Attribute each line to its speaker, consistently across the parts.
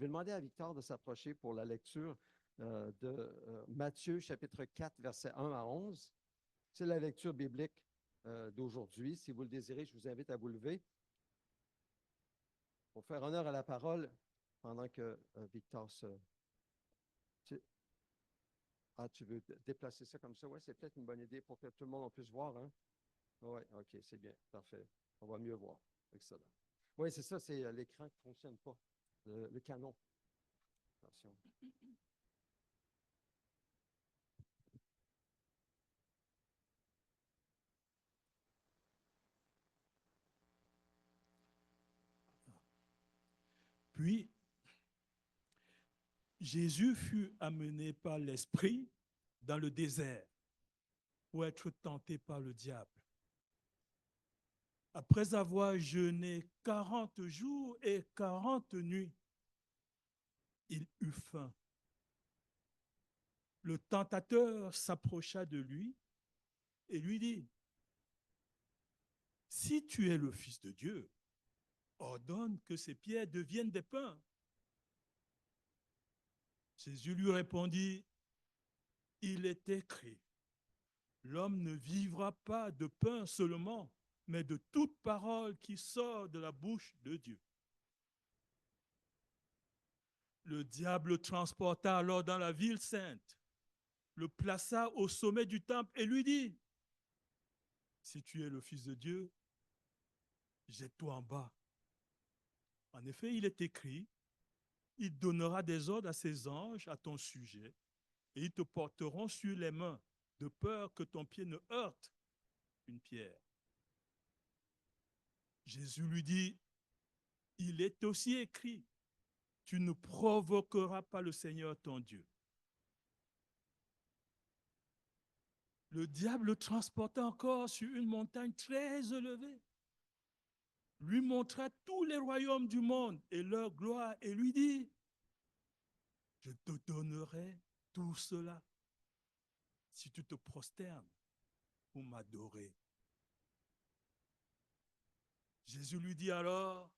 Speaker 1: vais demander à Victor de s'approcher pour la lecture de Matthieu, chapitre 4, versets 1 à 11. C'est la lecture biblique d'aujourd'hui. Si vous le désirez, je vous invite à vous lever pour faire honneur à la parole pendant que Victor se... Ah, tu veux déplacer ça comme ça? Oui, c'est peut-être une bonne idée pour que tout le monde en puisse voir. Hein? Oui, OK, c'est bien. Parfait. On va mieux voir. Excellent. Oui, c'est ça, c'est l'écran qui ne fonctionne pas. Le canon. Attention.
Speaker 2: Puis, Jésus fut amené par l'Esprit dans le désert pour être tenté par le diable. Après avoir jeûné 40 jours et 40 nuits, il eut faim. Le tentateur s'approcha de lui et lui dit, « Si tu es le Fils de Dieu, ordonne que ces pierres deviennent des pains. » Jésus lui répondit, « Il est écrit, l'homme ne vivra pas de pain seulement, mais de toute parole qui sort de la bouche de Dieu. » Le diable le transporta alors dans la ville sainte, le plaça au sommet du temple et lui dit, « Si tu es le Fils de Dieu, jette-toi en bas. En effet, il est écrit, il donnera des ordres à ses anges à ton sujet, et ils te porteront sur les mains, de peur que ton pied ne heurte une pierre. » Jésus lui dit, « Il est aussi écrit, tu ne provoqueras pas le Seigneur ton Dieu. » Le diable le transporta encore sur une montagne très élevée, lui montra tous les royaumes du monde et leur gloire et lui dit, « Je te donnerai tout cela si tu te prosternes pour m'adorer. » Jésus lui dit alors,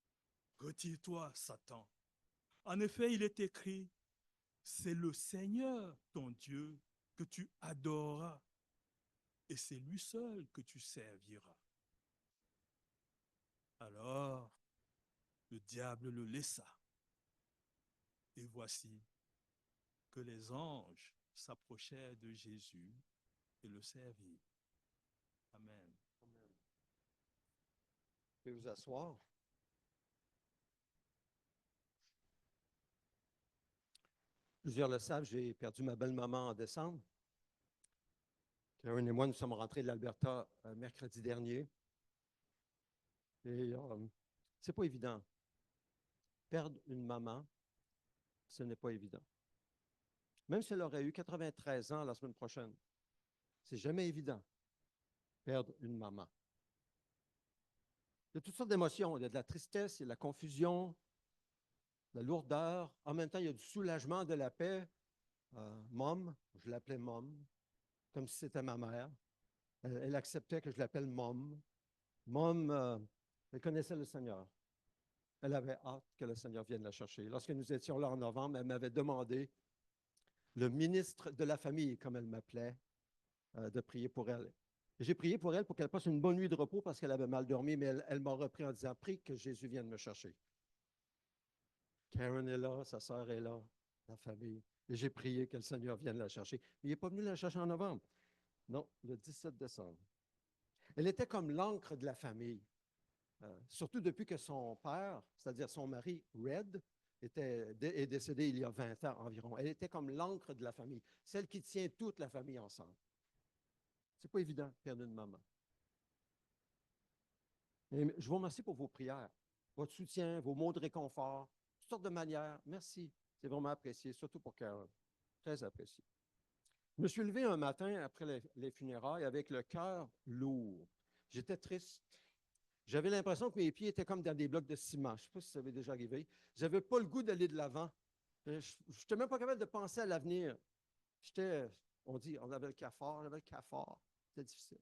Speaker 2: « Retire-toi, Satan. En effet, il est écrit, c'est le Seigneur, ton Dieu, que tu adoreras, et c'est lui seul que tu serviras. » Alors, le diable le laissa. Et voici que les anges s'approchèrent de Jésus et le servirent. Amen.
Speaker 1: Vous pouvez vous asseoir. Plusieurs le savent, j'ai perdu ma belle-maman en décembre. Karen et moi, nous sommes rentrés de l'Alberta mercredi dernier. Et c'est pas évident. Perdre une maman, ce n'est pas évident. Même si elle aurait eu 93 ans la semaine prochaine, c'est jamais évident, perdre une maman. Il y a toutes sortes d'émotions. Il y a de la tristesse, il y a de la confusion, de la lourdeur. En même temps, il y a du soulagement, de la paix. Mom, je l'appelais Mom, comme si c'était ma mère. Elle acceptait que je l'appelle Mom. Mom, elle connaissait le Seigneur. Elle avait hâte que le Seigneur vienne la chercher. Lorsque nous étions là en novembre, elle m'avait demandé, le ministre de la famille, comme elle m'appelait, de prier pour elle. J'ai prié pour elle pour qu'elle passe une bonne nuit de repos parce qu'elle avait mal dormi, mais elle m'a repris en disant, prie que Jésus vienne me chercher. Karen est là, sa sœur est là, la famille. Et j'ai prié que le Seigneur vienne la chercher. Mais il n'est pas venu la chercher en novembre. Non, le 17 décembre. Elle était comme l'encre de la famille. Surtout depuis que son père, c'est-à-dire son mari, Red, est décédé il y a 20 ans environ. Elle était comme l'encre de la famille, celle qui tient toute la famille ensemble. C'est pas évident de perdre une maman. Et je vous remercie pour vos prières, votre soutien, vos mots de réconfort, toutes sortes de manières. Merci. C'est vraiment apprécié, surtout pour Karen. Très apprécié. Je me suis levé un matin après les funérailles avec le cœur lourd. J'étais triste. J'avais l'impression que mes pieds étaient comme dans des blocs de ciment. Je ne sais pas si ça avait déjà arrivé. Je n'avais pas le goût d'aller de l'avant. Je n'étais même pas capable de penser à l'avenir. On avait le cafard, C'était difficile.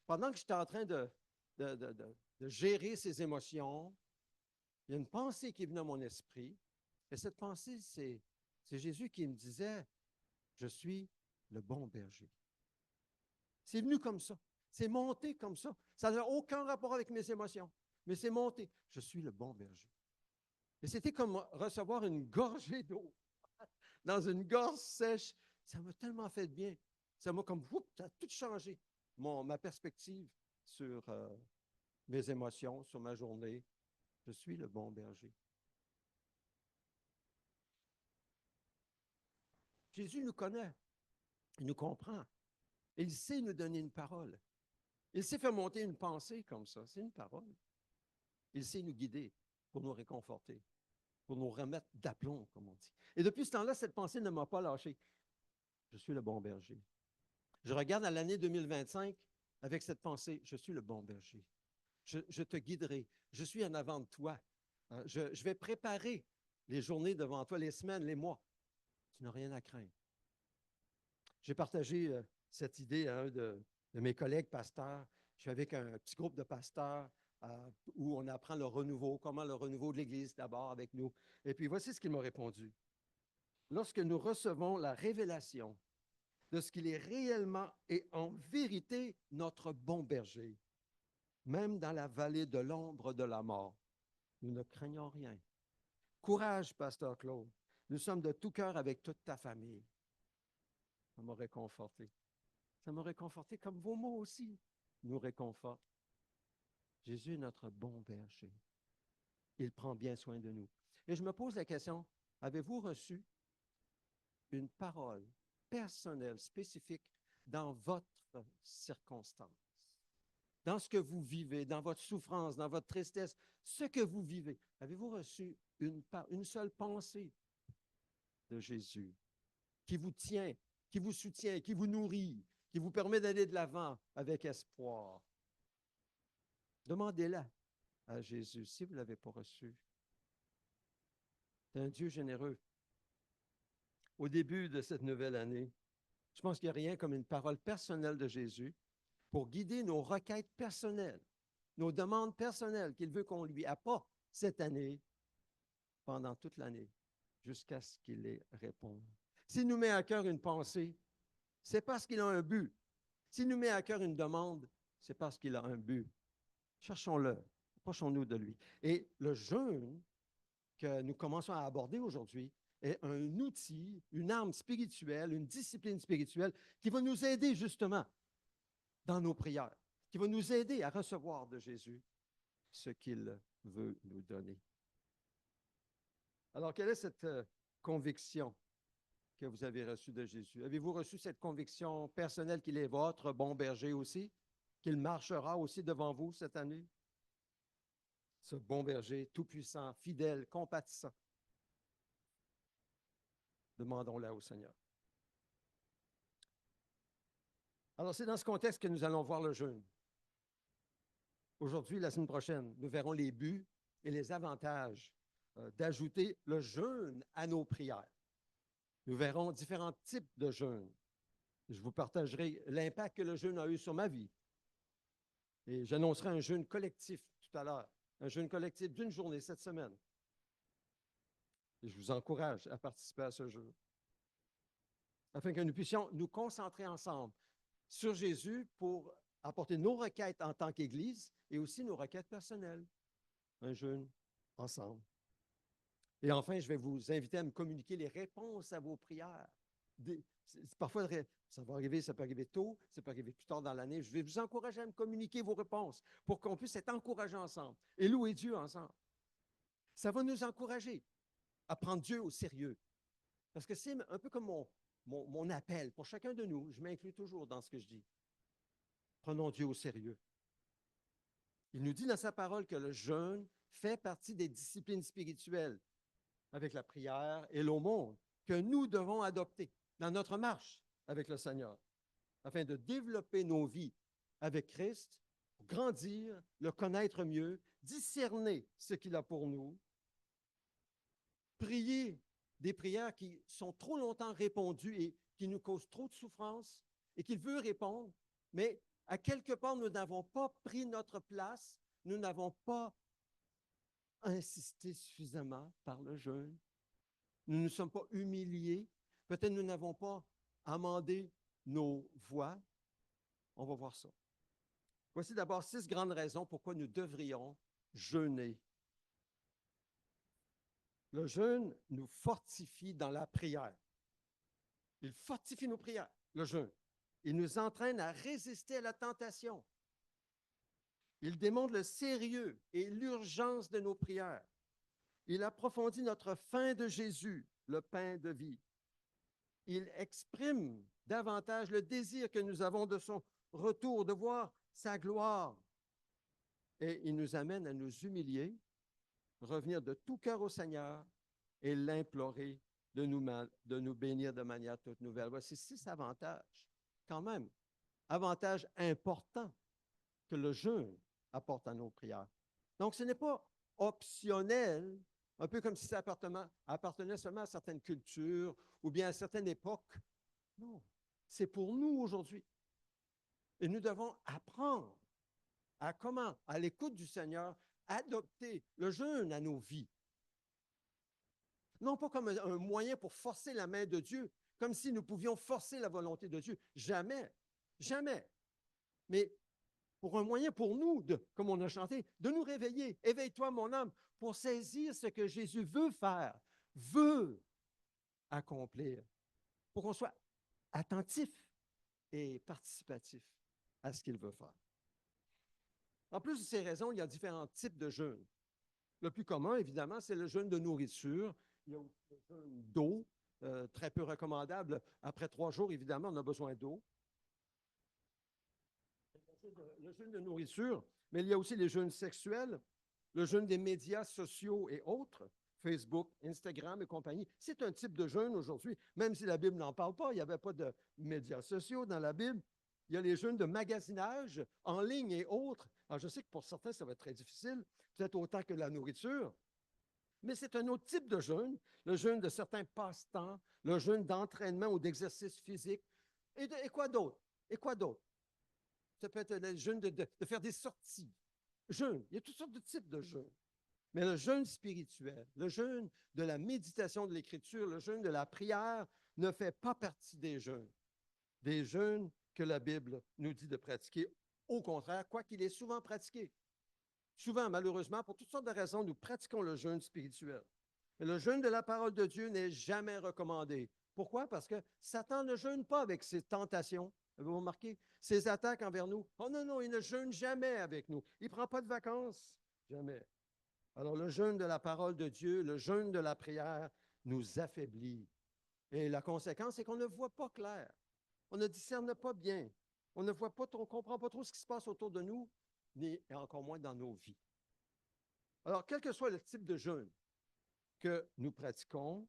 Speaker 1: Pendant que j'étais en train de gérer ces émotions, il y a une pensée qui est venue à mon esprit. Et cette pensée, c'est Jésus qui me disait, je suis le bon berger. C'est venu comme ça. C'est monté comme ça. Ça n'a aucun rapport avec mes émotions, mais c'est monté. Je suis le bon berger. Et c'était comme recevoir une gorgée d'eau dans une gorge sèche. Ça m'a tellement fait de bien. Ça m'a comme, ça a tout changé. Ma perspective sur mes émotions, sur ma journée. Je suis le bon berger. Jésus nous connaît. Il nous comprend. Il sait nous donner une parole. Il sait faire monter une pensée comme ça. C'est une parole. Il sait nous guider pour nous réconforter, pour nous remettre d'aplomb, comme on dit. Et depuis ce temps-là, cette pensée ne m'a pas lâché. Je suis le bon berger. Je regarde à l'année 2025 avec cette pensée, je suis le bon berger. Je te guiderai. Je suis en avant de toi. Je vais préparer les journées devant toi, les semaines, les mois. Tu n'as rien à craindre. J'ai partagé cette idée à un de mes collègues pasteurs. Je suis avec un petit groupe de pasteurs où on apprend le renouveau, comment le renouveau de l'Église d'abord avec nous. Et puis voici ce qu'il m'a répondu. Lorsque nous recevons la révélation de ce qu'il est réellement et en vérité notre bon berger, même dans la vallée de l'ombre de la mort, nous ne craignons rien. Courage, pasteur Claude. Nous sommes de tout cœur avec toute ta famille. Ça m'a réconforté. Ça m'a réconforté comme vos mots aussi nous réconfortent. Jésus est notre bon berger. Il prend bien soin de nous. Et je me pose la question, avez-vous reçu une parole personnelle, spécifique dans votre circonstance? Dans ce que vous vivez, dans votre souffrance, dans votre tristesse, ce que vous vivez, avez-vous reçu une seule pensée de Jésus qui vous tient, qui vous soutient, qui vous nourrit, qui vous permet d'aller de l'avant avec espoir? Demandez-la à Jésus si vous ne l'avez pas reçu. C'est un Dieu généreux. Au début de cette nouvelle année, je pense qu'il n'y a rien comme une parole personnelle de Jésus pour guider nos requêtes personnelles, nos demandes personnelles qu'il veut qu'on lui apporte cette année, pendant toute l'année, jusqu'à ce qu'il les réponde. S'il nous met à cœur une pensée, c'est parce qu'il a un but. S'il nous met à cœur une demande, c'est parce qu'il a un but. Cherchons-le, approchons-nous de lui. Et le jeûne que nous commençons à aborder aujourd'hui est un outil, une arme spirituelle, une discipline spirituelle qui va nous aider justement dans nos prières, qui va nous aider à recevoir de Jésus ce qu'il veut nous donner. Alors, quelle est cette conviction que vous avez reçue de Jésus? Avez-vous reçu cette conviction personnelle qu'il est votre bon berger aussi, qu'il marchera aussi devant vous cette année? Ce bon berger tout-puissant, fidèle, compatissant. Demandons-la au Seigneur. Alors, c'est dans ce contexte que nous allons voir le jeûne. Aujourd'hui, la semaine prochaine, nous verrons les buts et les avantages d'ajouter le jeûne à nos prières. Nous verrons différents types de jeûnes. Je vous partagerai l'impact que le jeûne a eu sur ma vie. Et j'annoncerai un jeûne collectif tout à l'heure, un jeûne collectif d'une journée cette semaine. Et je vous encourage à participer à ce jeûne, afin que nous puissions nous concentrer ensemble sur Jésus pour apporter nos requêtes en tant qu'Église et aussi nos requêtes personnelles. Un jeûne ensemble. Et enfin, je vais vous inviter à me communiquer les réponses à vos prières. Parfois, ça va arriver, ça peut arriver tôt, ça peut arriver plus tard dans l'année. Je vais vous encourager à me communiquer vos réponses pour qu'on puisse être encouragés ensemble et louer Dieu ensemble. Ça va nous encourager à prendre Dieu au sérieux. Parce que c'est un peu comme mon appel pour chacun de nous. Je m'inclus toujours dans ce que je dis. Prenons Dieu au sérieux. Il nous dit dans sa parole que le jeûne fait partie des disciplines spirituelles avec la prière et l'aumône que nous devons adopter dans notre marche avec le Seigneur, afin de développer nos vies avec Christ, pour grandir, le connaître mieux, discerner ce qu'il a pour nous, prier des prières qui sont trop longtemps répondues et qui nous causent trop de souffrance et qu'il veut répondre, mais à quelque part, nous n'avons pas pris notre place, nous n'avons pas insisté suffisamment par le jeûne. nous ne nous sommes pas humiliés, peut-être nous n'avons pas amendé nos voies. On va voir ça. Voici d'abord 6 grandes raisons pourquoi nous devrions jeûner. Le jeûne nous fortifie dans la prière. Il fortifie nos prières, le jeûne. Il nous entraîne à résister à la tentation. Il démontre le sérieux et l'urgence de nos prières. Il approfondit notre faim de Jésus, le pain de vie. Il exprime davantage le désir que nous avons de son retour, de voir sa gloire. Et il nous amène à nous humilier, revenir de tout cœur au Seigneur et l'implorer de nous bénir de manière toute nouvelle. Voici 6 avantages, quand même, avantages importants que le jeûne apporte à nos prières. Donc, ce n'est pas optionnel, un peu comme si ça appartenait seulement à certaines cultures ou bien à certaines époques. Non, c'est pour nous aujourd'hui. Et nous devons apprendre à comment, à l'écoute du Seigneur, adopter le jeûne à nos vies. Non pas comme un moyen pour forcer la main de Dieu, comme si nous pouvions forcer la volonté de Dieu. Jamais, jamais. Mais pour un moyen pour nous, comme on a chanté, de nous réveiller. Éveille-toi, mon âme, pour saisir ce que Jésus veut faire, veut accomplir, pour qu'on soit attentif et participatif à ce qu'il veut faire. En plus de ces raisons, il y a différents types de jeûnes. Le plus commun, évidemment, c'est le jeûne de nourriture. Il y a aussi le jeûne d'eau, très peu recommandable. Après 3 jours, évidemment, on a besoin d'eau. Le jeûne de nourriture, mais il y a aussi les jeûnes sexuels, le jeûne des médias sociaux et autres, Facebook, Instagram et compagnie. C'est un type de jeûne aujourd'hui, même si la Bible n'en parle pas, il n'y avait pas de médias sociaux dans la Bible. Il y a les jeûnes de magasinage en ligne et autres. Alors, je sais que pour certains, ça va être très difficile, peut-être autant que la nourriture, mais c'est un autre type de jeûne, le jeûne de certains passe-temps, le jeûne d'entraînement ou d'exercice physique. Et quoi d'autre? Et quoi d'autre? Ça peut être le jeûne de faire des sorties. Jeûne, il y a toutes sortes de types de jeûne. Mais le jeûne spirituel, le jeûne de la méditation de l'Écriture, le jeûne de la prière ne fait pas partie des jeûnes que la Bible nous dit de pratiquer. Au contraire, quoiqu'il est souvent pratiqué. Souvent, malheureusement, pour toutes sortes de raisons, nous pratiquons le jeûne spirituel. Mais le jeûne de la parole de Dieu n'est jamais recommandé. Pourquoi? Parce que Satan ne jeûne pas avec ses tentations. Avez-vous remarqué? Ses attaques envers nous. Oh non, non, il ne jeûne jamais avec nous. Il ne prend pas de vacances. Jamais. Alors, le jeûne de la parole de Dieu, le jeûne de la prière nous affaiblit. Et la conséquence, c'est qu'on ne voit pas clair. On ne discerne pas bien. On ne voit pas, on ne comprend pas trop ce qui se passe autour de nous, et encore moins dans nos vies. Alors, quel que soit le type de jeûne que nous pratiquons,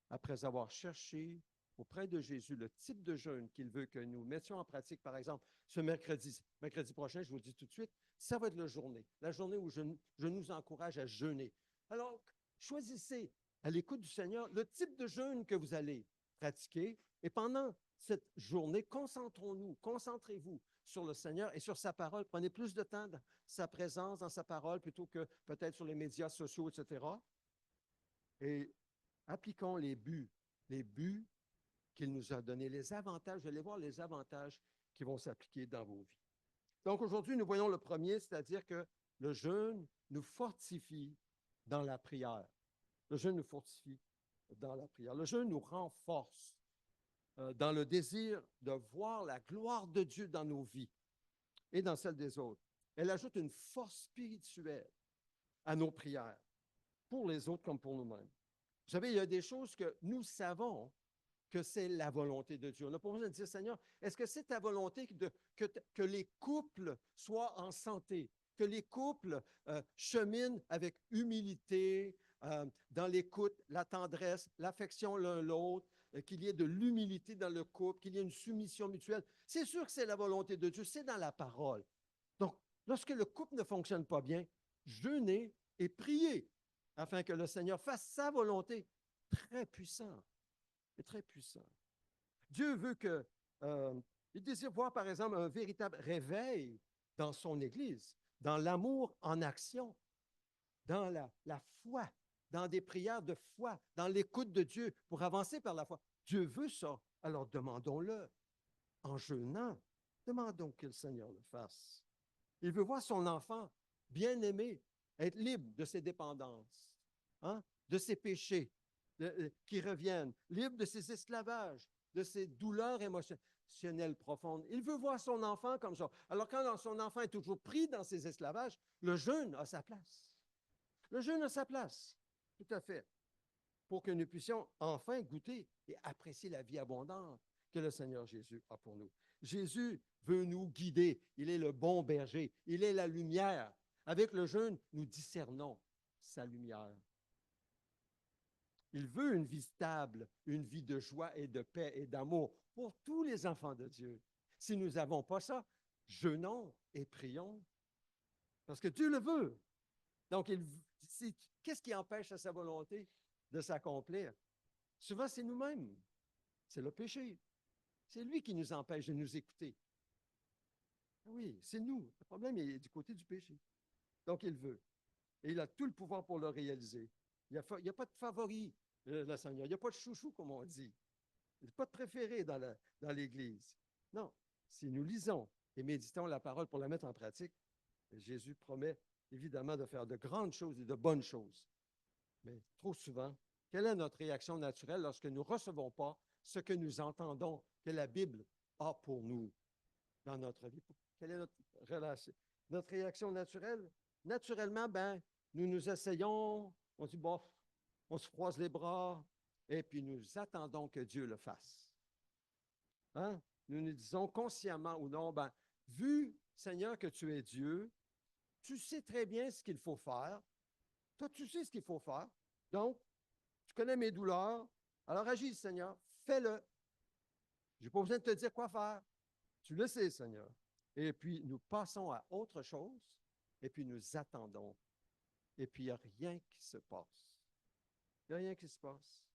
Speaker 1: après avoir cherché auprès de Jésus le type de jeûne qu'il veut que nous mettions en pratique, par exemple, ce mercredi prochain, je vous le dis tout de suite, ça va être la journée où je nous encourage à jeûner. Alors, choisissez à l'écoute du Seigneur le type de jeûne que vous allez pratiquer et pendant cette journée, concentrez-vous sur le Seigneur et sur sa parole. Prenez plus de temps dans sa présence, dans sa parole, plutôt que peut-être sur les médias sociaux, etc. Et appliquons les buts qu'il nous a donnés, les avantages. Vous allez voir les avantages qui vont s'appliquer dans vos vies. Donc aujourd'hui, nous voyons le premier, c'est-à-dire que le jeûne nous fortifie dans la prière. Le jeûne nous fortifie dans la prière. Le jeûne nous renforce dans le désir de voir la gloire de Dieu dans nos vies et dans celle des autres. Elle ajoute une force spirituelle à nos prières, pour les autres comme pour nous-mêmes. Vous savez, il y a des choses que nous savons que c'est la volonté de Dieu. On n'a pas besoin de dire, Seigneur, est-ce que c'est ta volonté que les couples soient en santé, que les couples cheminent avec humilité, dans l'écoute, la tendresse, l'affection l'un l'autre, qu'il y ait de l'humilité dans le couple, qu'il y ait une soumission mutuelle. C'est sûr que c'est la volonté de Dieu, c'est dans la parole. Donc, lorsque le couple ne fonctionne pas bien, jeûnez et priez afin que le Seigneur fasse sa volonté. Très puissant. C'est très puissant. Dieu veut il désire voir, par exemple, un véritable réveil dans son Église, dans l'amour en action, dans la foi dans des prières de foi, dans l'écoute de Dieu pour avancer par la foi. Dieu veut ça. Alors demandons-le. En jeûnant, demandons que le Seigneur le fasse. Il veut voir son enfant bien-aimé être libre de ses dépendances, hein, de ses péchés qui reviennent, libre de ses esclavages, de ses douleurs émotionnelles profondes. Il veut voir son enfant comme ça. Alors quand son enfant est toujours pris dans ses esclavages, le jeûne a sa place. Le jeûne a sa place, tout à fait, pour que nous puissions enfin goûter et apprécier la vie abondante que le Seigneur Jésus a pour nous. Jésus veut nous guider. Il est le bon berger. Il est la lumière. Avec le jeûne, nous discernons sa lumière. Il veut une vie stable, une vie de joie et de paix et d'amour pour tous les enfants de Dieu. Si nous n'avons pas ça, jeûnons et prions, parce que Dieu le veut. Donc, qu'est-ce qui empêche à sa volonté de s'accomplir? Souvent, c'est nous-mêmes. C'est le péché. C'est lui qui nous empêche de nous écouter. Oui, c'est nous. Le problème est du côté du péché. Donc, il veut. Et il a tout le pouvoir pour le réaliser. Il n'y a pas de favori, le Seigneur. Il n'y a pas de chouchou, comme on dit. Il n'y a pas de préféré dans l'Église. Non. Si nous lisons et méditons la parole pour la mettre en pratique, Jésus promet évidemment de faire de grandes choses et de bonnes choses. Mais trop souvent, quelle est notre réaction naturelle lorsque nous ne recevons pas ce que nous entendons que la Bible a pour nous dans notre vie? Quelle est notre réaction naturelle? Naturellement, nous nous asseyons, on dit, bof, on se croise les bras, et puis nous attendons que Dieu le fasse. Hein? Nous nous disons consciemment ou non, vu, Seigneur, que tu es Dieu, tu sais très bien ce qu'il faut faire. Toi, tu sais ce qu'il faut faire. Donc, tu connais mes douleurs. Alors agis, Seigneur, fais-le. Je n'ai pas besoin de te dire quoi faire. Tu le sais, Seigneur. Et puis, nous passons à autre chose, et puis nous attendons. Et puis, il n'y a rien qui se passe. Il n'y a rien qui se passe.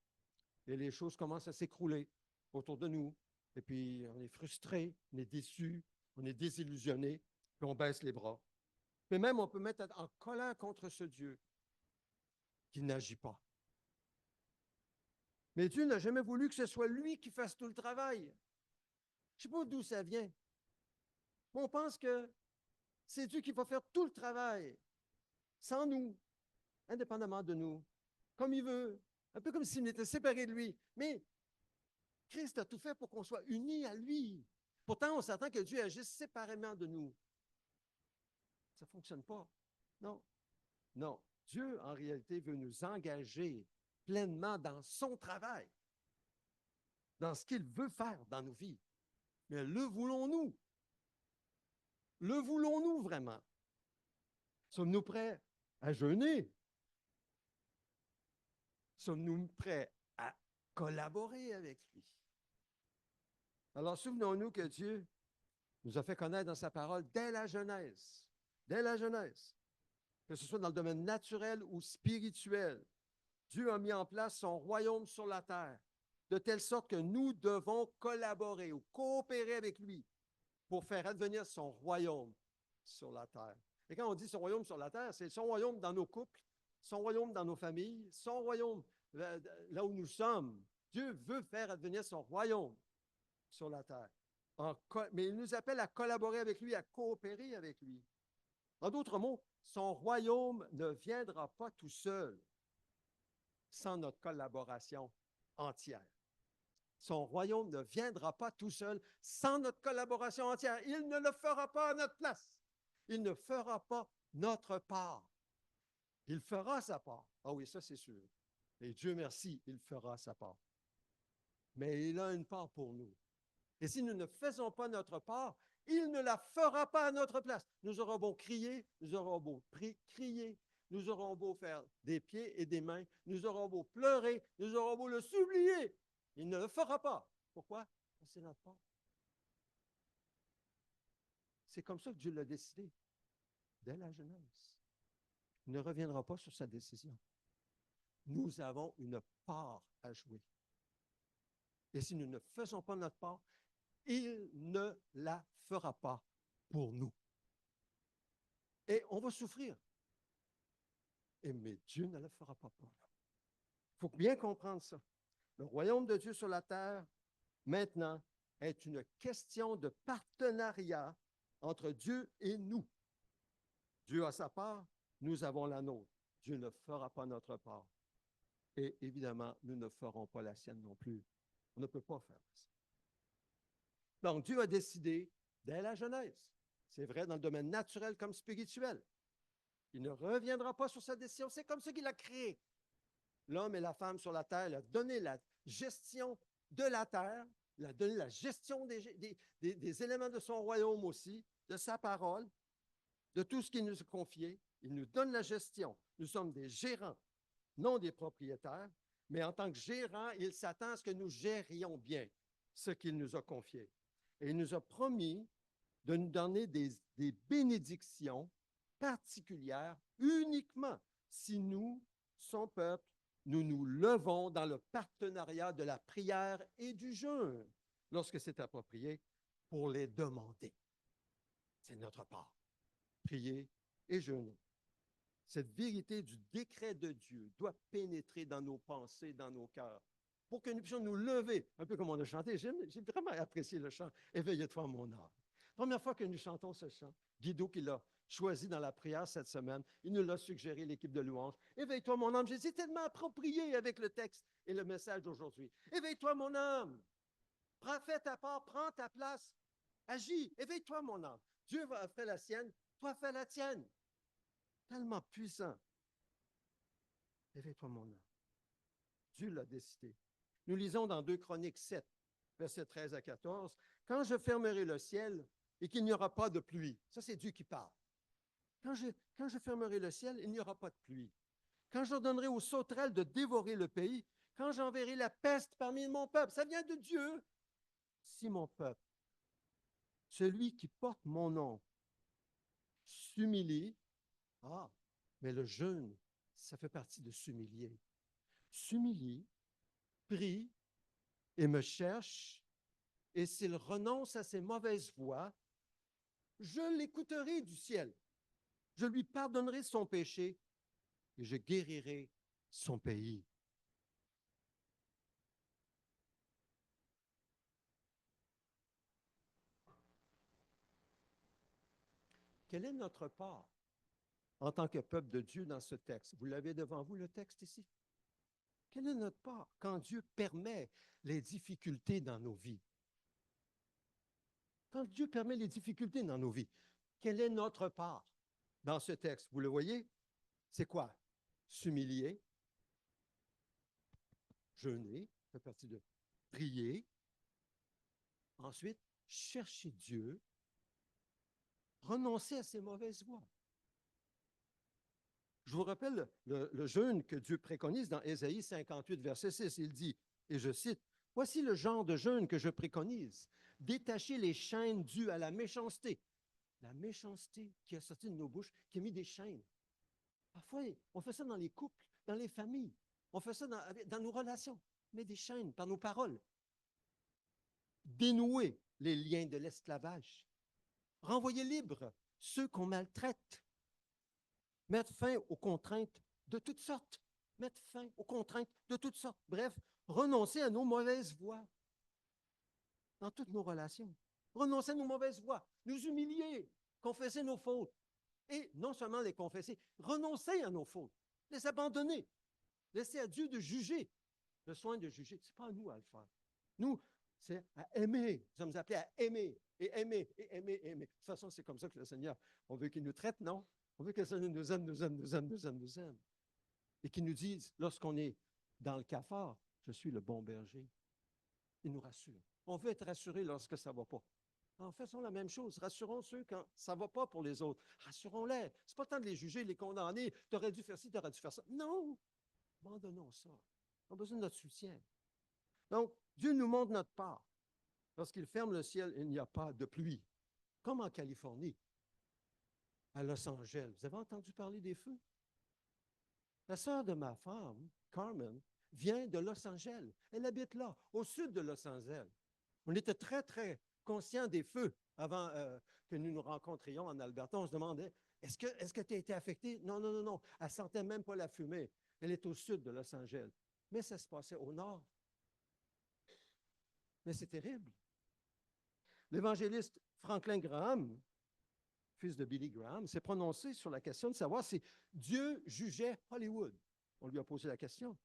Speaker 1: Et les choses commencent à s'écrouler autour de nous. Et puis, on est frustré, on est déçu, on est désillusionné, puis on baisse les bras. Mais même, on peut mettre en colère contre ce Dieu qui n'agit pas. Mais Dieu n'a jamais voulu que ce soit lui qui fasse tout le travail. Je ne sais pas d'où ça vient. On pense que c'est Dieu qui va faire tout le travail, sans nous, indépendamment de nous, comme il veut, un peu comme s'il était séparé de lui. Mais Christ a tout fait pour qu'on soit unis à lui. Pourtant, on s'attend que Dieu agisse séparément de nous. Ça ne fonctionne pas. Non. Non. Dieu, en réalité, veut nous engager pleinement dans son travail, dans ce qu'il veut faire dans nos vies. Mais le voulons-nous? Le voulons-nous vraiment? Sommes-nous prêts à jeûner? Sommes-nous prêts à collaborer avec lui? Alors, souvenons-nous que Dieu nous a fait connaître dans sa parole dès la Genèse, que ce soit dans le domaine naturel ou spirituel. Dieu a mis en place son royaume sur la terre, de telle sorte que nous devons collaborer ou coopérer avec lui pour faire advenir son royaume sur la terre. Et quand on dit son royaume sur la terre, c'est son royaume dans nos couples, son royaume dans nos familles, son royaume là où nous sommes. Dieu veut faire advenir son royaume sur la terre. Mais il nous appelle à collaborer avec lui, à coopérer avec lui. En d'autres mots, son royaume ne viendra pas tout seul sans notre collaboration entière. Son royaume ne viendra pas tout seul sans notre collaboration entière. Il ne le fera pas à notre place. Il ne fera pas notre part. Il fera sa part. Ah oui, ça c'est sûr. Et Dieu merci, il fera sa part. Mais il a une part pour nous. Et si nous ne faisons pas notre part, il ne la fera pas à notre place. Nous aurons beau crier, nous aurons beau crier, nous aurons beau faire des pieds et des mains, nous aurons beau pleurer, nous aurons beau le supplier. Il ne le fera pas. Pourquoi? C'est notre part. C'est comme ça que Dieu l'a décidé dès la Genèse. Il ne reviendra pas sur sa décision. Nous avons une part à jouer. Et si nous ne faisons pas notre part, il ne la fera pas pour nous. Et on va souffrir. Mais Dieu ne le fera pas. Il faut bien comprendre ça. Le royaume de Dieu sur la terre, maintenant, est une question de partenariat entre Dieu et nous. Dieu a sa part, nous avons la nôtre. Dieu ne fera pas notre part. Et évidemment, nous ne ferons pas la sienne non plus. On ne peut pas faire ça. Donc, Dieu a décidé dès la Genèse. C'est vrai dans le domaine naturel comme spirituel. Il ne reviendra pas sur sa décision. C'est comme ça qu'il a créé l'homme et la femme sur la terre. Il a donné la gestion de la terre. Il a donné la gestion des éléments de son royaume aussi, de sa parole, de tout ce qu'il nous a confié. Il nous donne la gestion. Nous sommes des gérants, non des propriétaires, mais en tant que gérants, il s'attend à ce que nous gérions bien ce qu'il nous a confié. Et il nous a promis de nous donner des bénédictions particulières uniquement si nous, son peuple, nous nous levons dans le partenariat de la prière et du jeûne lorsque c'est approprié pour les demander. C'est notre part. Prier et jeûner. Cette vérité du décret de Dieu doit pénétrer dans nos pensées, dans nos cœurs, pour que nous puissions nous lever, un peu comme on a chanté. J'ai vraiment apprécié le chant « Éveille-toi, mon âme ». Première fois que nous chantons ce chant, Guido qui l'a choisi dans la prière cette semaine, il nous l'a suggéré, l'équipe de louange. « Éveille-toi, mon âme ». J'ai dit tellement approprié avec le texte et le message d'aujourd'hui. « Éveille-toi, mon âme ». Fais ta part, prends ta place, agis, éveille-toi, mon âme. Dieu va faire la sienne, toi fais la tienne. Tellement puissant. Éveille-toi, mon âme. Dieu l'a décidé. Nous lisons dans 2 Chroniques 7, versets 13 à 14, « Quand je fermerai le ciel et qu'il n'y aura pas de pluie. » Ça, c'est Dieu qui parle. Quand je fermerai le ciel, il n'y aura pas de pluie. Quand j'ordonnerai aux sauterelles de dévorer le pays, quand j'enverrai la peste parmi mon peuple, ça vient de Dieu. Si mon peuple, celui qui porte mon nom, s'humilie, mais le jeûne, ça fait partie de s'humilier. S'humilie, prie et me cherche, et s'il renonce à ses mauvaises voies, je l'écouterai du ciel. Je lui pardonnerai son péché et je guérirai son pays. Quelle est notre part en tant que peuple de Dieu dans ce texte? Vous l'avez devant vous, le texte ici? Quelle est notre part quand Dieu permet les difficultés dans nos vies? Quand Dieu permet les difficultés dans nos vies, quelle est notre part dans ce texte? Vous le voyez? C'est quoi? S'humilier, jeûner, ça fait partie de prier. Ensuite, chercher Dieu, renoncer à ses mauvaises voies. Je vous rappelle le jeûne que Dieu préconise dans Ésaïe 58, verset 6. Il dit, et je cite, « Voici le genre de jeûne que je préconise, détacher les chaînes dues à la méchanceté. » La méchanceté qui a sorti de nos bouches, qui a mis des chaînes. Parfois, on fait ça dans les couples, dans les familles. On fait ça dans nos relations. On met des chaînes par nos paroles. Dénouer les liens de l'esclavage. Renvoyer libre ceux qu'on maltraite. Mettre fin aux contraintes de toutes sortes. Mettre fin aux contraintes de toutes sortes. Bref, renoncer à nos mauvaises voies dans toutes nos relations. Renoncer à nos mauvaises voies. Nous humilier. Confesser nos fautes. Et non seulement les confesser, renoncer à nos fautes. Les abandonner. Laisser à Dieu de juger. Le soin de juger. Ce n'est pas à nous à le faire. Nous, c'est à aimer. Nous sommes appelés à aimer, et aimer, et aimer, et aimer. De toute façon, c'est comme ça que le Seigneur, on veut qu'il nous traite, non? On veut que le Seigneur nous aime, nous aime, nous aime, nous aime, nous aime. Et qu'il nous dise, lorsqu'on est dans le cafard, je suis le bon berger. Il nous rassure. On veut être rassuré lorsque ça ne va pas. En faisons la même chose. Rassurons ceux quand ça ne va pas pour les autres. Rassurons-les. Ce n'est pas le temps de les juger, les condamner. Tu aurais dû faire ci, tu aurais dû faire ça. Non! Abandonnons ça. On a besoin de notre soutien. Donc, Dieu nous montre notre part. Lorsqu'il ferme le ciel, il n'y a pas de pluie. Comme en Californie, à Los Angeles. Vous avez entendu parler des feux? La sœur de ma femme, Carmen, vient de Los Angeles. Elle habite là, au sud de Los Angeles. On était très, très conscients des feux avant que nous nous rencontrions en Alberta. On se demandait, Est-ce que tu as été affecté? Non, non, non, non. Elle ne sentait même pas la fumée. Elle est au sud de Los Angeles. Mais ça se passait au nord. Mais c'est terrible. L'évangéliste Franklin Graham, fils de Billy Graham, s'est prononcé sur la question de savoir si Dieu jugeait Hollywood. On lui a posé la question.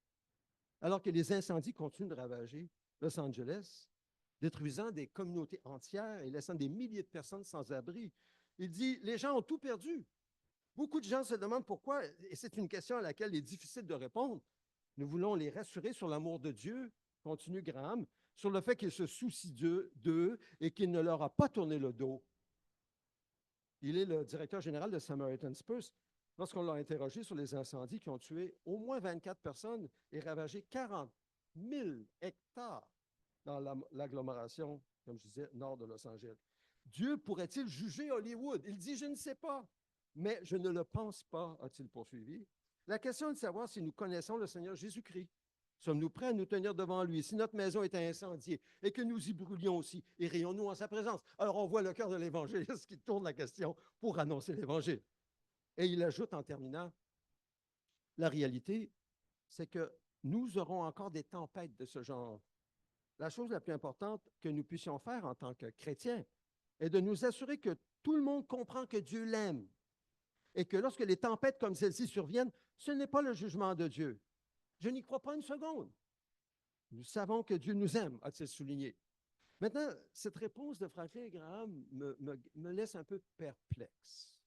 Speaker 1: Alors que les incendies continuent de ravager Los Angeles, détruisant des communautés entières et laissant des milliers de personnes sans abri. Il dit, les gens ont tout perdu. Beaucoup de gens se demandent pourquoi, et c'est une question à laquelle il est difficile de répondre. Nous voulons les rassurer sur l'amour de Dieu, continue Graham, sur le fait qu'il se soucie d'eux et qu'il ne leur a pas tourné le dos. Il est le directeur général de Samaritan's Purse. Lorsqu'on l'a interrogé sur les incendies qui ont tué au moins 24 personnes et ravagé 40 000 hectares dans l'agglomération, comme je disais, nord de Los Angeles. Dieu pourrait-il juger Hollywood? Il dit, je ne sais pas, mais je ne le pense pas, a-t-il poursuivi. La question est de savoir si nous connaissons le Seigneur Jésus-Christ. Sommes-nous prêts à nous tenir devant lui? Si notre maison est incendiée et que nous y brûlions aussi, irions-nous en sa présence? Alors on voit le cœur de l'évangéliste qui tourne la question pour annoncer l'évangile. Et il ajoute en terminant, la réalité, c'est que nous aurons encore des tempêtes de ce genre. La chose la plus importante que nous puissions faire en tant que chrétiens est de nous assurer que tout le monde comprend que Dieu l'aime et que lorsque les tempêtes comme celle-ci surviennent, ce n'est pas le jugement de Dieu. Je n'y crois pas une seconde. Nous savons que Dieu nous aime, a-t-il souligné. Maintenant, cette réponse de Franklin Graham me laisse un peu perplexe.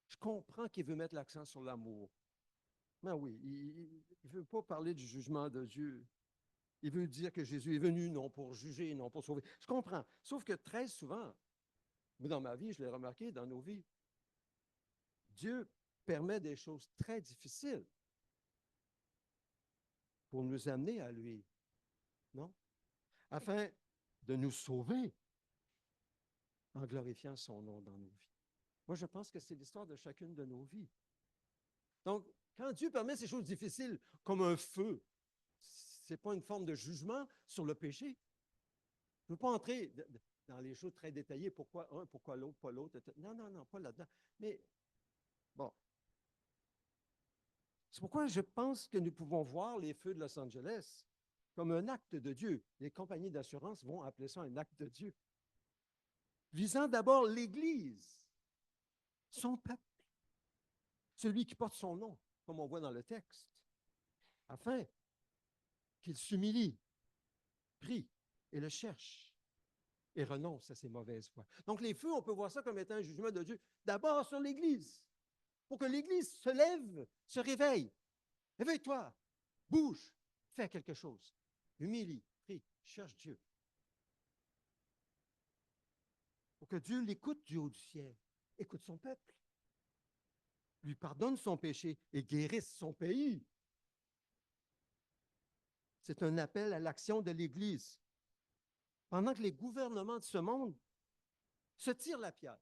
Speaker 1: Je comprends qu'il veut mettre l'accent sur l'amour. Mais oui, il ne veut pas parler du jugement de Dieu. Il veut dire que Jésus est venu non pour juger, non pour sauver. Je comprends. Sauf que très souvent, dans ma vie, je l'ai remarqué, dans nos vies, Dieu permet des choses très difficiles pour nous amener à lui, non? Afin de nous sauver en glorifiant son nom dans nos vies. Moi, je pense que c'est l'histoire de chacune de nos vies. Donc, quand Dieu permet ces choses difficiles, comme un feu, ce n'est pas une forme de jugement sur le péché. Je ne veux pas entrer dans les choses très détaillées, pourquoi un, pourquoi l'autre, pas l'autre. Non, non, non, pas là-dedans. Mais, bon. C'est pourquoi je pense que nous pouvons voir les feux de Los Angeles comme un acte de Dieu. Les compagnies d'assurance vont appeler ça un acte de Dieu. Visant d'abord l'Église, son peuple, celui qui porte son nom, comme on voit dans le texte, afin qu'il s'humilie, prie et le cherche et renonce à ses mauvaises voies. Donc les feux, on peut voir ça comme étant un jugement de Dieu, d'abord sur l'Église, pour que l'Église se lève, se réveille. Réveille-toi, bouge, fais quelque chose. Humilie, prie, cherche Dieu. Pour que Dieu l'écoute du haut du ciel, écoute son peuple, lui pardonne son péché et guérisse son pays. C'est un appel à l'action de l'Église. Pendant que les gouvernements de ce monde se tirent la pierre.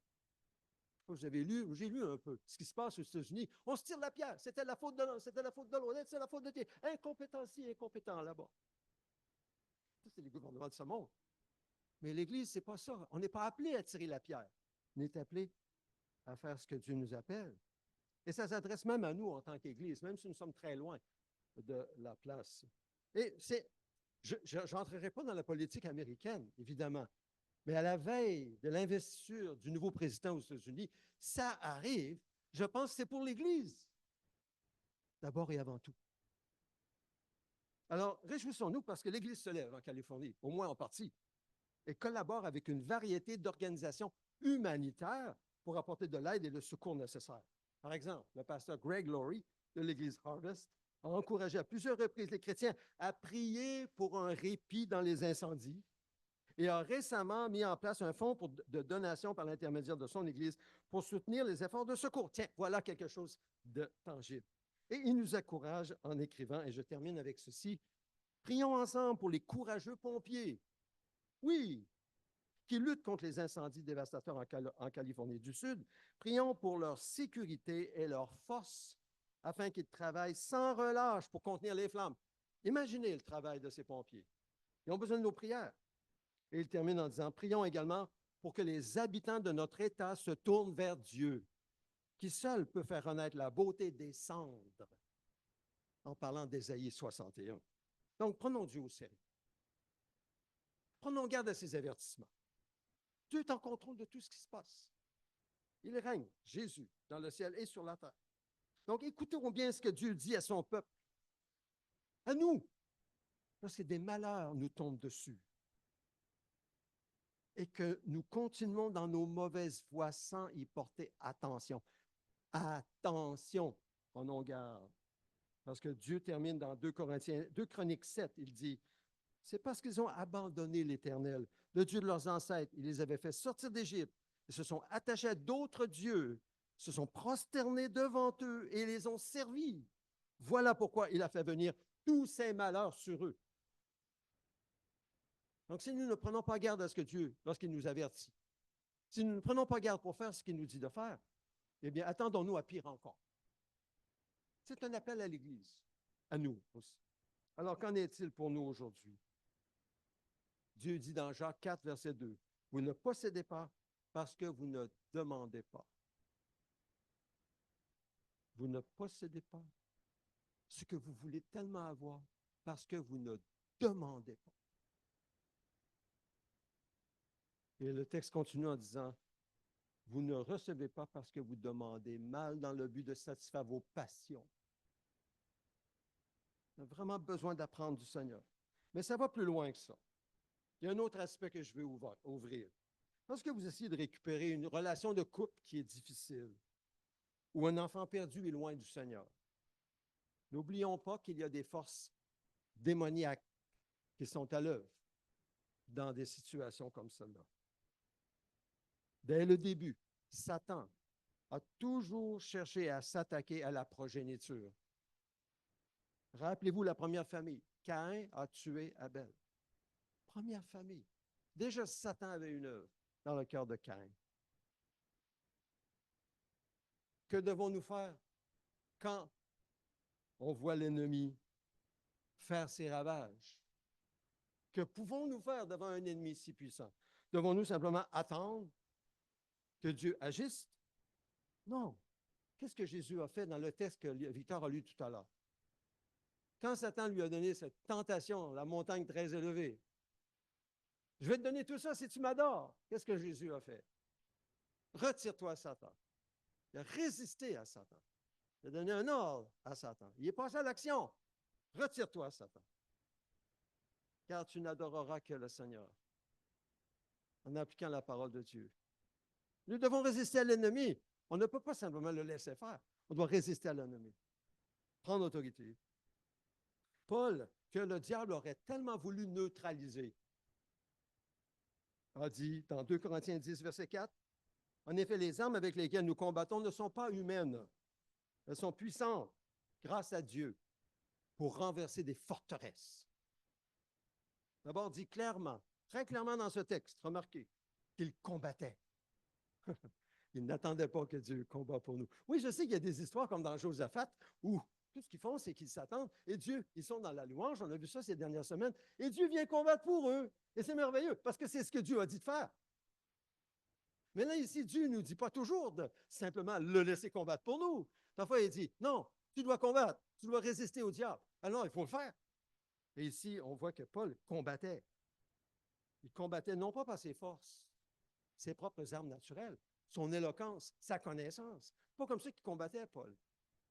Speaker 1: J'ai lu un peu ce qui se passe aux États-Unis. On se tire la pierre. C'était la faute de l'un, c'était la faute de l'autre, c'est la faute de Dieu. Incompétent ci, incompétent là-bas. Ça, c'est les gouvernements de ce monde. Mais l'Église, ce n'est pas ça. On n'est pas appelé à tirer la pierre. On est appelé à faire ce que Dieu nous appelle. Et ça s'adresse même à nous en tant qu'Église, même si nous sommes très loin de la place. Et je n'entrerai pas dans la politique américaine, évidemment, mais à la veille de l'investiture du nouveau président aux États-Unis, ça arrive, je pense que c'est pour l'Église, d'abord et avant tout. Alors, réjouissons-nous parce que l'Église se lève en Californie, au moins en partie, et collabore avec une variété d'organisations humanitaires pour apporter de l'aide et le secours nécessaires. Par exemple, le pasteur Greg Laurie de l'Église Harvest a encouragé à plusieurs reprises les chrétiens à prier pour un répit dans les incendies et a récemment mis en place un fonds de donation par l'intermédiaire de son Église pour soutenir les efforts de secours. Tiens, voilà quelque chose de tangible. Et il nous encourage en écrivant, et je termine avec ceci, prions ensemble pour les courageux pompiers. Oui, qui luttent contre les incendies dévastateurs en Californie du Sud. Prions pour leur sécurité et leur force afin qu'ils travaillent sans relâche pour contenir les flammes. Imaginez le travail de ces pompiers. Ils ont besoin de nos prières. Et il termine en disant, prions également pour que les habitants de notre État se tournent vers Dieu. qui seul peut faire renaître la beauté des cendres, en parlant d'Ésaïe 61. Donc, prenons Dieu au sérieux. Prenons garde à ces avertissements. Dieu est en contrôle de tout ce qui se passe. Il règne, Jésus, dans le ciel et sur la terre. Donc, écoutons bien ce que Dieu dit à son peuple. À nous, lorsque des malheurs nous tombent dessus et que nous continuons dans nos mauvaises voies sans y porter attention. Attention, prenons garde. Parce que Dieu termine dans 2 Chroniques 7, il dit, c'est parce qu'ils ont abandonné l'Éternel, le Dieu de leurs ancêtres. Il les avait fait sortir d'Égypte. Ils se sont attachés à d'autres dieux, se sont prosternés devant eux et les ont servis. Voilà pourquoi il a fait venir tous ces malheurs sur eux. Donc, si nous ne prenons pas garde à ce que Dieu, lorsqu'il nous avertit, si nous ne prenons pas garde pour faire ce qu'il nous dit de faire, eh bien, attendons-nous à pire encore. C'est un appel à l'Église, à nous aussi. Alors, qu'en est-il pour nous aujourd'hui? Dieu dit dans Jacques 4, verset 2, « Vous ne possédez pas parce que vous ne demandez pas. » Vous ne possédez pas ce que vous voulez tellement avoir parce que vous ne demandez pas. Et le texte continue en disant, « Vous ne recevez pas parce que vous demandez mal dans le but de satisfaire vos passions. » On a vraiment besoin d'apprendre du Seigneur. Mais ça va plus loin que ça. Il y a un autre aspect que je veux ouvrir. Lorsque vous essayez de récupérer une relation de couple qui est difficile, ou un enfant perdu est loin du Seigneur, n'oublions pas qu'il y a des forces démoniaques qui sont à l'œuvre dans des situations comme celle-là. Dès le début, Satan a toujours cherché à s'attaquer à la progéniture. Rappelez-vous la première famille. Caïn a tué Abel. Première famille. Déjà, Satan avait une œuvre dans le cœur de Caïn. Que devons-nous faire quand on voit l'ennemi faire ses ravages? Que pouvons-nous faire devant un ennemi si puissant? Devons-nous simplement attendre que Dieu agisse? Non. Qu'est-ce que Jésus a fait dans le texte que Victor a lu tout à l'heure? Quand Satan lui a donné cette tentation, la montagne très élevée, je vais te donner tout ça si tu m'adores. Qu'est-ce que Jésus a fait? Retire-toi, Satan. Il a résisté à Satan. Il a donné un ordre à Satan. Il est passé à l'action. Retire-toi, Satan. Car tu n'adoreras que le Seigneur. En appliquant la parole de Dieu. Nous devons résister à l'ennemi. On ne peut pas simplement le laisser faire. On doit résister à l'ennemi. Prendre autorité. Paul, que le diable aurait tellement voulu neutraliser, a dit dans 2 Corinthiens 10, verset 4, « En effet, les armes avec lesquelles nous combattons ne sont pas humaines. Elles sont puissantes, grâce à Dieu, pour renverser des forteresses. » D'abord, dit clairement, très clairement dans ce texte, remarquez, qu'il combattait. Il n'attendait pas que Dieu combat pour nous. Oui, je sais qu'il y a des histoires comme dans Josaphat où tout ce qu'ils font, c'est qu'ils s'attendent. Et Dieu, ils sont dans la louange, on a vu ça ces dernières semaines, et Dieu vient combattre pour eux. Et c'est merveilleux, parce que c'est ce que Dieu a dit de faire. Mais là, ici, Dieu ne nous dit pas toujours de simplement le laisser combattre pour nous. Parfois, il dit, non, tu dois combattre, tu dois résister au diable. Alors, il faut le faire. Et ici, on voit que Paul combattait. Il combattait non pas par ses forces, ses propres armes naturelles, son éloquence, sa connaissance. Pas comme ça qu'il combattait, Paul.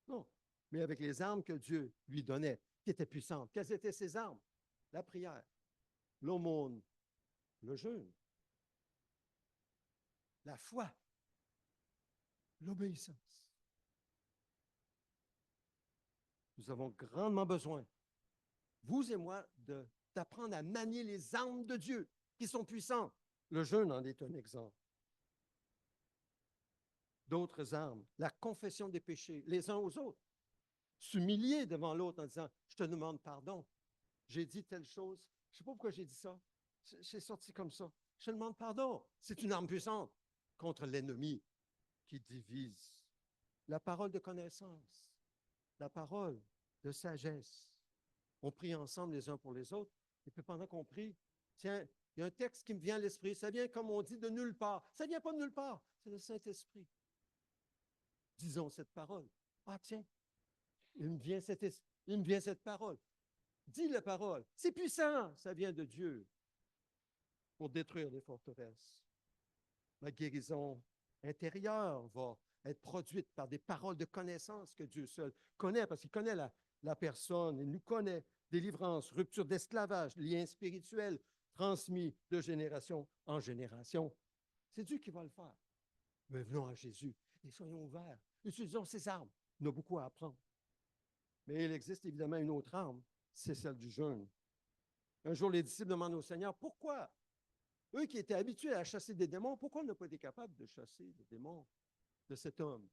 Speaker 1: Non, mais avec les armes que Dieu lui donnait, qui étaient puissantes. Quelles étaient ces armes? La prière, l'aumône, le jeûne, la foi, l'obéissance. Nous avons grandement besoin, vous et moi, d'apprendre à manier les armes de Dieu qui sont puissantes. Le jeûne en est un exemple. D'autres armes, la confession des péchés, les uns aux autres. S'humilier devant l'autre en disant, je te demande pardon. J'ai dit telle chose. Je ne sais pas pourquoi j'ai dit ça. C'est sorti comme ça. Je te demande pardon. C'est une arme puissante contre l'ennemi qui divise. La parole de connaissance, la parole de sagesse. On prie ensemble les uns pour les autres. Et puis pendant qu'on prie, tiens, il y a un texte qui me vient à l'esprit. Ça vient, comme on dit, de nulle part. Ça ne vient pas de nulle part. C'est le Saint-Esprit. disons cette parole. Ah tiens, il me vient cette parole. Dis la parole. C'est puissant, ça vient de Dieu pour détruire les forteresses. La guérison intérieure va être produite par des paroles de connaissance que Dieu seul connaît, parce qu'il connaît la personne, il nous connaît. Délivrance, rupture d'esclavage, liens spirituels transmis de génération en génération. C'est Dieu qui va le faire. Mais venons à Jésus et soyons ouverts. Utilisons ses armes. Il y a beaucoup à apprendre. Mais il existe évidemment une autre arme, c'est celle du jeûne. Un jour, les disciples demandent au Seigneur, pourquoi? Eux qui étaient habitués à chasser des démons, pourquoi on n'a pas été capable de chasser les démons de cet homme?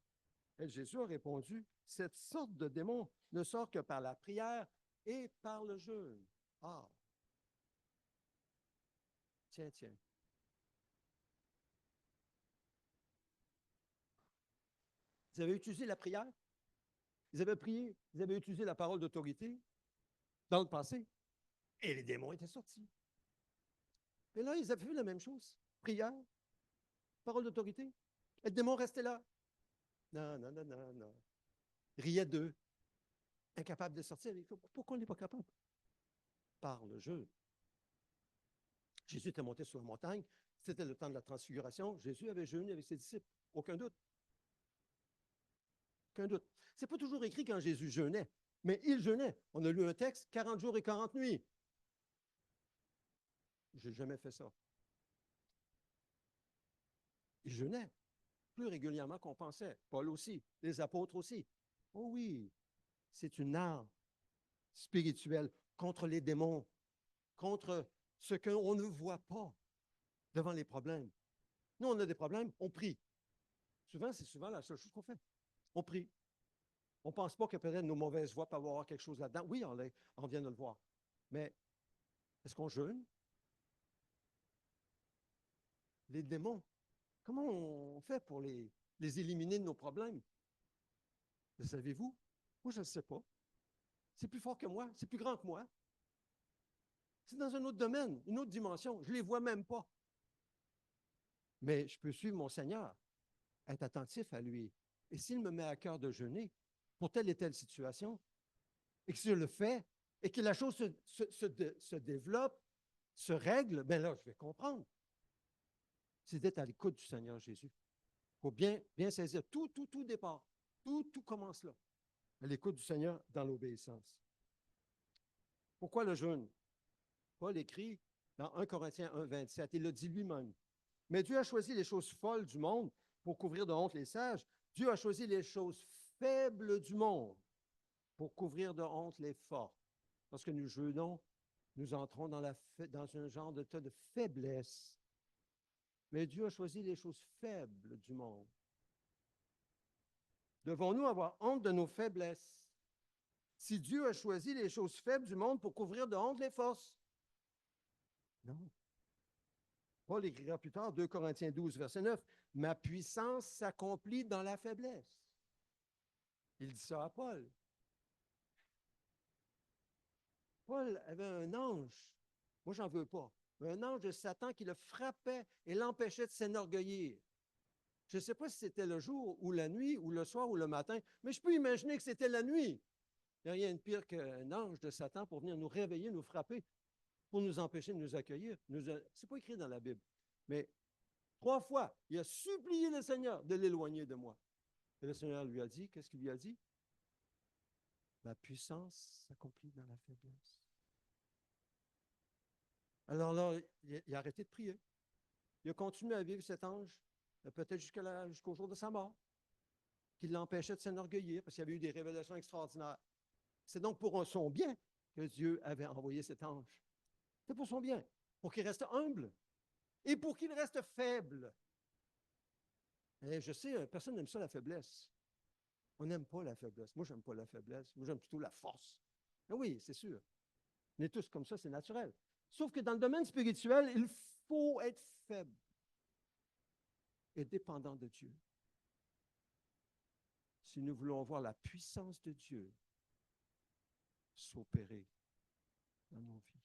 Speaker 1: Et Jésus a répondu, cette sorte de démon ne sort que par la prière et par le jeûne. Ah! Tiens, tiens. Vous avez utilisé la prière? Vous avez prié? Vous avez utilisé la parole d'autorité dans le passé? Et les démons étaient sortis. Et là, ils avaient fait la même chose. Prière, parole d'autorité. Et le démon restait là. Non, non, non, non, non. Riait d'eux. Incapable de sortir. Pourquoi on n'est pas capable? Par le jeûne. Jésus était monté sur la montagne. C'était le temps de la transfiguration. Jésus avait jeûné avec ses disciples. Aucun doute. Aucun doute. Ce n'est pas toujours écrit quand Jésus jeûnait, mais il jeûnait. On a lu un texte, 40 jours et 40 nuits. Je n'ai jamais fait ça. Il jeûnait plus régulièrement qu'on pensait. Paul aussi, les apôtres aussi. Oh oui, c'est une arme spirituelle contre les démons, contre ce qu'on ne voit pas devant les problèmes. Nous, on a des problèmes, on prie. Souvent, c'est souvent la seule chose qu'on fait. On prie. On ne pense pas que peut-être nos mauvaises voies peuvent avoir quelque chose là-dedans. Oui, on vient de le voir. Mais est-ce qu'on jeûne? Les démons, comment on fait pour les éliminer de nos problèmes? Le savez-vous? Moi, je ne sais pas. C'est plus fort que moi, c'est plus grand que moi. C'est dans un autre domaine, une autre dimension. Je ne les vois même pas. Mais je peux suivre mon Seigneur, être attentif à lui. Et s'il me met à cœur de jeûner pour telle et telle situation, et que je le fais, et que la chose se développe, se règle, bien là, je vais comprendre. C'est d'être à l'écoute du Seigneur Jésus. Il faut bien saisir. Tout départ. Tout commence là. À l'écoute du Seigneur dans l'obéissance. Pourquoi le jeûne? Paul écrit dans 1 Corinthiens 1, 27, il le dit lui-même. Mais Dieu a choisi les choses folles du monde pour couvrir de honte les sages. Dieu a choisi les choses faibles du monde pour couvrir de honte les forts. Lorsque nous jeûnons, nous entrons dans un genre de tas de faiblesse. Mais Dieu a choisi les choses faibles du monde. Devons-nous avoir honte de nos faiblesses? Si Dieu a choisi les choses faibles du monde pour couvrir de honte les forces? Non. Paul écrira plus tard, 2 Corinthiens 12, verset 9, « Ma puissance s'accomplit dans la faiblesse. » Il dit ça à Paul. Paul avait un ange, moi j'en veux pas, un ange de Satan qui le frappait et l'empêchait de s'enorgueillir. Je ne sais pas si c'était le jour ou la nuit ou le soir ou le matin, mais je peux imaginer que c'était la nuit. Il n'y a rien de pire qu'un ange de Satan pour venir nous réveiller, nous frapper, pour nous empêcher de nous accueillir. Ce n'est pas écrit dans la Bible. Mais 3 fois, il a supplié le Seigneur de l'éloigner de moi. Et le Seigneur lui a dit, qu'est-ce qu'il lui a dit? Ma puissance s'accomplit dans la faiblesse. Alors là, il a arrêté de prier. Il a continué à vivre cet ange, peut-être jusqu'au jour de sa mort, qui l'empêchait de s'enorgueillir parce qu'il y avait eu des révélations extraordinaires. C'est donc pour son bien que Dieu avait envoyé cet ange. C'est pour son bien, pour qu'il reste humble et pour qu'il reste faible. Et je sais, personne n'aime ça, la faiblesse. On n'aime pas la faiblesse. Moi, je n'aime pas la faiblesse. Moi, j'aime plutôt la force. Mais oui, c'est sûr. On est tous comme ça, c'est naturel. Sauf que dans le domaine spirituel, il faut être faible et dépendant de Dieu. Si nous voulons voir la puissance de Dieu s'opérer dans nos vies.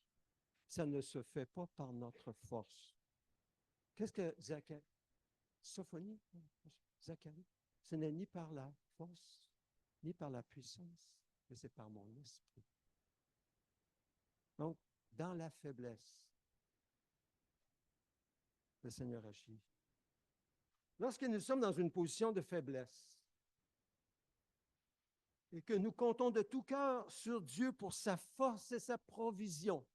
Speaker 1: Ça ne se fait pas par notre force. Qu'est-ce que Zacharie? Sophonie? Zacharie? ce n'est ni par la force, ni par la puissance, mais c'est par mon esprit. Donc, dans la faiblesse, le Seigneur agit. Lorsque nous sommes dans une position de faiblesse et que nous comptons de tout cœur sur Dieu pour sa force et sa provision,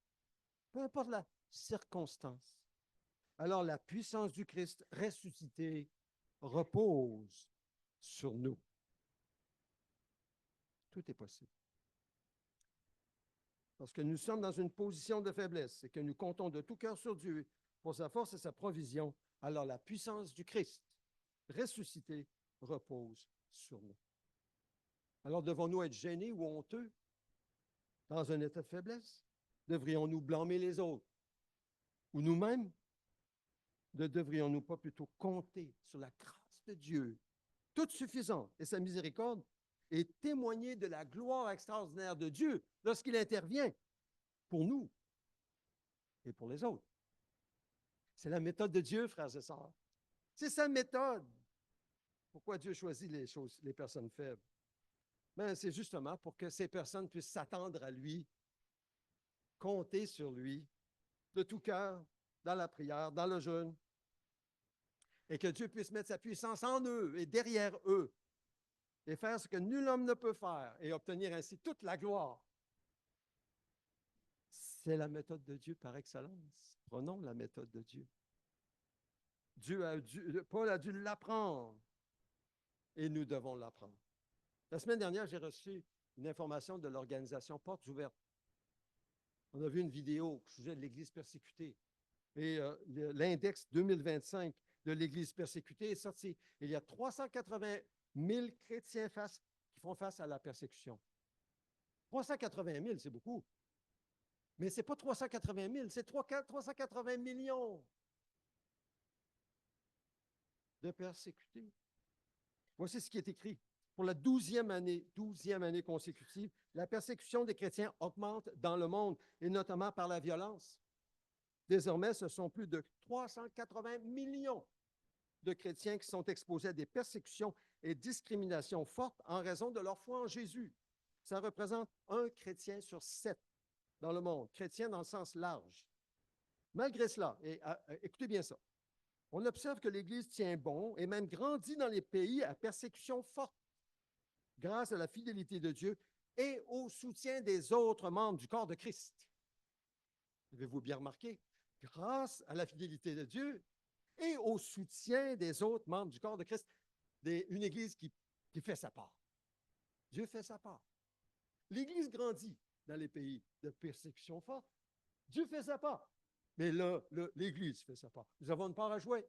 Speaker 1: peu importe la circonstance, alors la puissance du Christ ressuscité repose sur nous. Tout est possible. Lorsque nous sommes dans une position de faiblesse et que nous comptons de tout cœur sur Dieu pour sa force et sa provision, alors la puissance du Christ ressuscité repose sur nous. Alors devons-nous être gênés ou honteux dans un état de faiblesse? Devrions-nous blâmer les autres ou nous-mêmes? Ne devrions-nous pas plutôt compter sur la grâce de Dieu, toute suffisante, et sa miséricorde, et témoigner de la gloire extraordinaire de Dieu lorsqu'il intervient pour nous et pour les autres? C'est la méthode de Dieu, frères et sœurs. C'est sa méthode. Pourquoi Dieu choisit les personnes faibles? Ben, c'est justement pour que ces personnes puissent s'attendre à lui, compter sur lui, de tout cœur, dans la prière, dans le jeûne, et que Dieu puisse mettre sa puissance en eux et derrière eux, et faire ce que nul homme ne peut faire, et obtenir ainsi toute la gloire. C'est la méthode de Dieu par excellence. Prenons la méthode de Dieu. Paul a dû l'apprendre, et nous devons l'apprendre. La semaine dernière, j'ai reçu une information de l'organisation Portes Ouvertes. On a vu une vidéo au sujet de l'Église persécutée. Et l'index 2025 de l'Église persécutée est sorti. Il y a 380 000 chrétiens qui font face à la persécution. 380 000, c'est beaucoup. Mais ce n'est pas 380 000, c'est 380 millions de persécutés. Voici ce qui est écrit. Pour la 12e année consécutive, la persécution des chrétiens augmente dans le monde, et notamment par la violence. Désormais, ce sont plus de 380 millions de chrétiens qui sont exposés à des persécutions et discriminations fortes en raison de leur foi en Jésus. Ça représente 1 chrétien sur 7 dans le monde, chrétien dans le sens large. Malgré cela, et écoutez bien ça, on observe que l'Église tient bon et même grandit dans les pays à persécution forte, grâce à la fidélité de Dieu et au soutien des autres membres du corps de Christ. Avez-vous bien remarqué? Grâce à la fidélité de Dieu et au soutien des autres membres du corps de Christ, une Église qui fait sa part. Dieu fait sa part. L'Église grandit dans les pays de persécution forte. Dieu fait sa part. Mais là, l'Église fait sa part. Nous avons une part à jouer.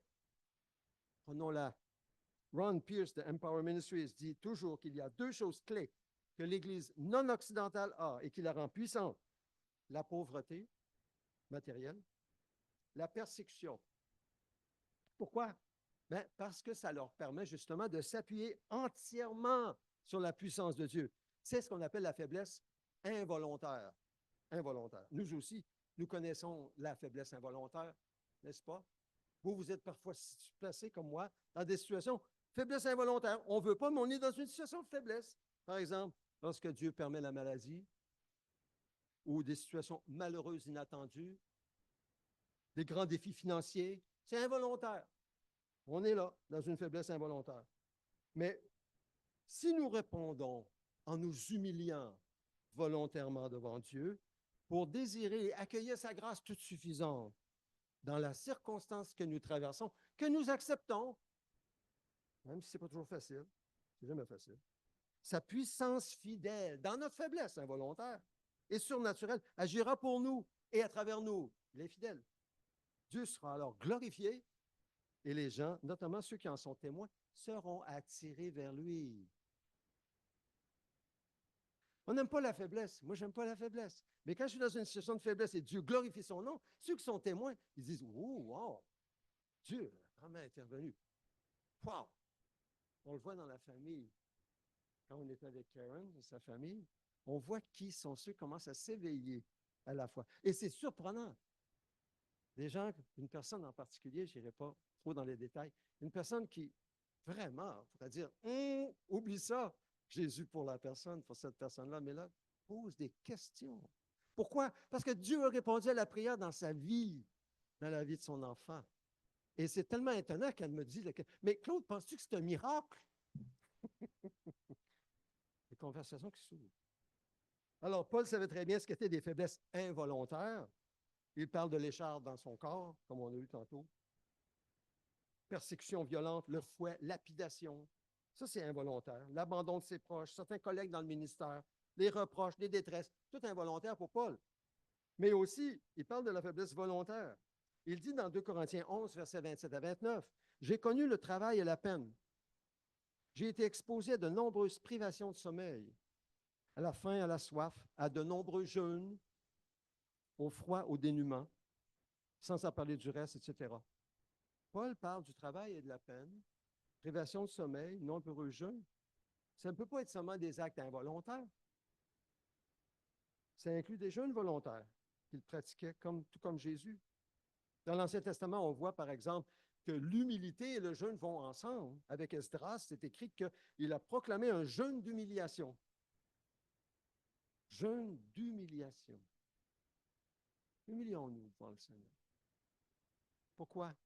Speaker 1: Prenons-la. Ron Pierce de Empower Ministries dit toujours qu'il y a 2 choses clés que l'Église non occidentale a et qui la rend puissante. La pauvreté matérielle, la persécution. Pourquoi? Ben, parce que ça leur permet justement de s'appuyer entièrement sur la puissance de Dieu. C'est ce qu'on appelle la faiblesse involontaire. Involontaire. Nous aussi, nous connaissons la faiblesse involontaire, n'est-ce pas? Vous êtes parfois placés comme moi dans des situations faiblesse involontaire. On ne veut pas, mais on est dans une situation de faiblesse. Par exemple, lorsque Dieu permet la maladie ou des situations malheureuses inattendues, des grands défis financiers, c'est involontaire. On est là, dans une faiblesse involontaire. Mais si nous répondons en nous humiliant volontairement devant Dieu pour désirer et accueillir sa grâce toute suffisante dans la circonstance que nous traversons, que nous acceptons, même si ce n'est pas toujours facile, c'est jamais facile, sa puissance fidèle dans notre faiblesse involontaire et surnaturelle agira pour nous et à travers nous, les fidèles. Dieu sera alors glorifié et les gens, notamment ceux qui en sont témoins, seront attirés vers lui. On n'aime pas la faiblesse. Moi, je n'aime pas la faiblesse. Mais quand je suis dans une situation de faiblesse et Dieu glorifie son nom, ceux qui sont témoins, ils disent « Oh, wow! Dieu a vraiment intervenu. Wow! » On le voit dans la famille. Quand on est avec Karen et sa famille, on voit qui sont ceux qui commencent à s'éveiller à la foi. Et c'est surprenant. Des gens, une personne en particulier, je n'irai pas trop dans les détails, une personne qui Vraiment, il faudrait dire, oublie ça, Jésus pour la personne, pour cette personne-là, mais là, pose des questions. Pourquoi? Parce que Dieu a répondu à la prière dans sa vie, dans la vie de son enfant. Et c'est tellement étonnant qu'elle me dit, mais Claude, penses-tu que c'est un miracle? Les conversations qui s'ouvrent. Alors, Paul savait très bien ce qu'étaient des faiblesses involontaires. Il parle de l'écharpe dans son corps, comme on a eu tantôt. Persécution violente, le fouet, lapidation. Ça, c'est involontaire. L'abandon de ses proches, certains collègues dans le ministère, les reproches, les détresses, tout involontaire pour Paul. Mais aussi, il parle de la faiblesse volontaire. Il dit dans 2 Corinthiens 11, versets 27 à 29, « J'ai connu le travail et la peine. J'ai été exposé à de nombreuses privations de sommeil, à la faim, à la soif, à de nombreux jeûnes, au froid, au dénuement, sans en parler du reste, etc. » Paul parle du travail et de la peine, privation de sommeil, nombreux jeûnes. Ça ne peut pas être seulement des actes involontaires. Ça inclut des jeûnes volontaires qu'il pratiquait tout comme Jésus. Dans l'Ancien Testament, on voit par exemple que l'humilité et le jeûne vont ensemble. Avec Esdras, c'est écrit qu'il a proclamé un jeûne d'humiliation. Jeûne d'humiliation. Humilions-nous devant le Seigneur. Pourquoi?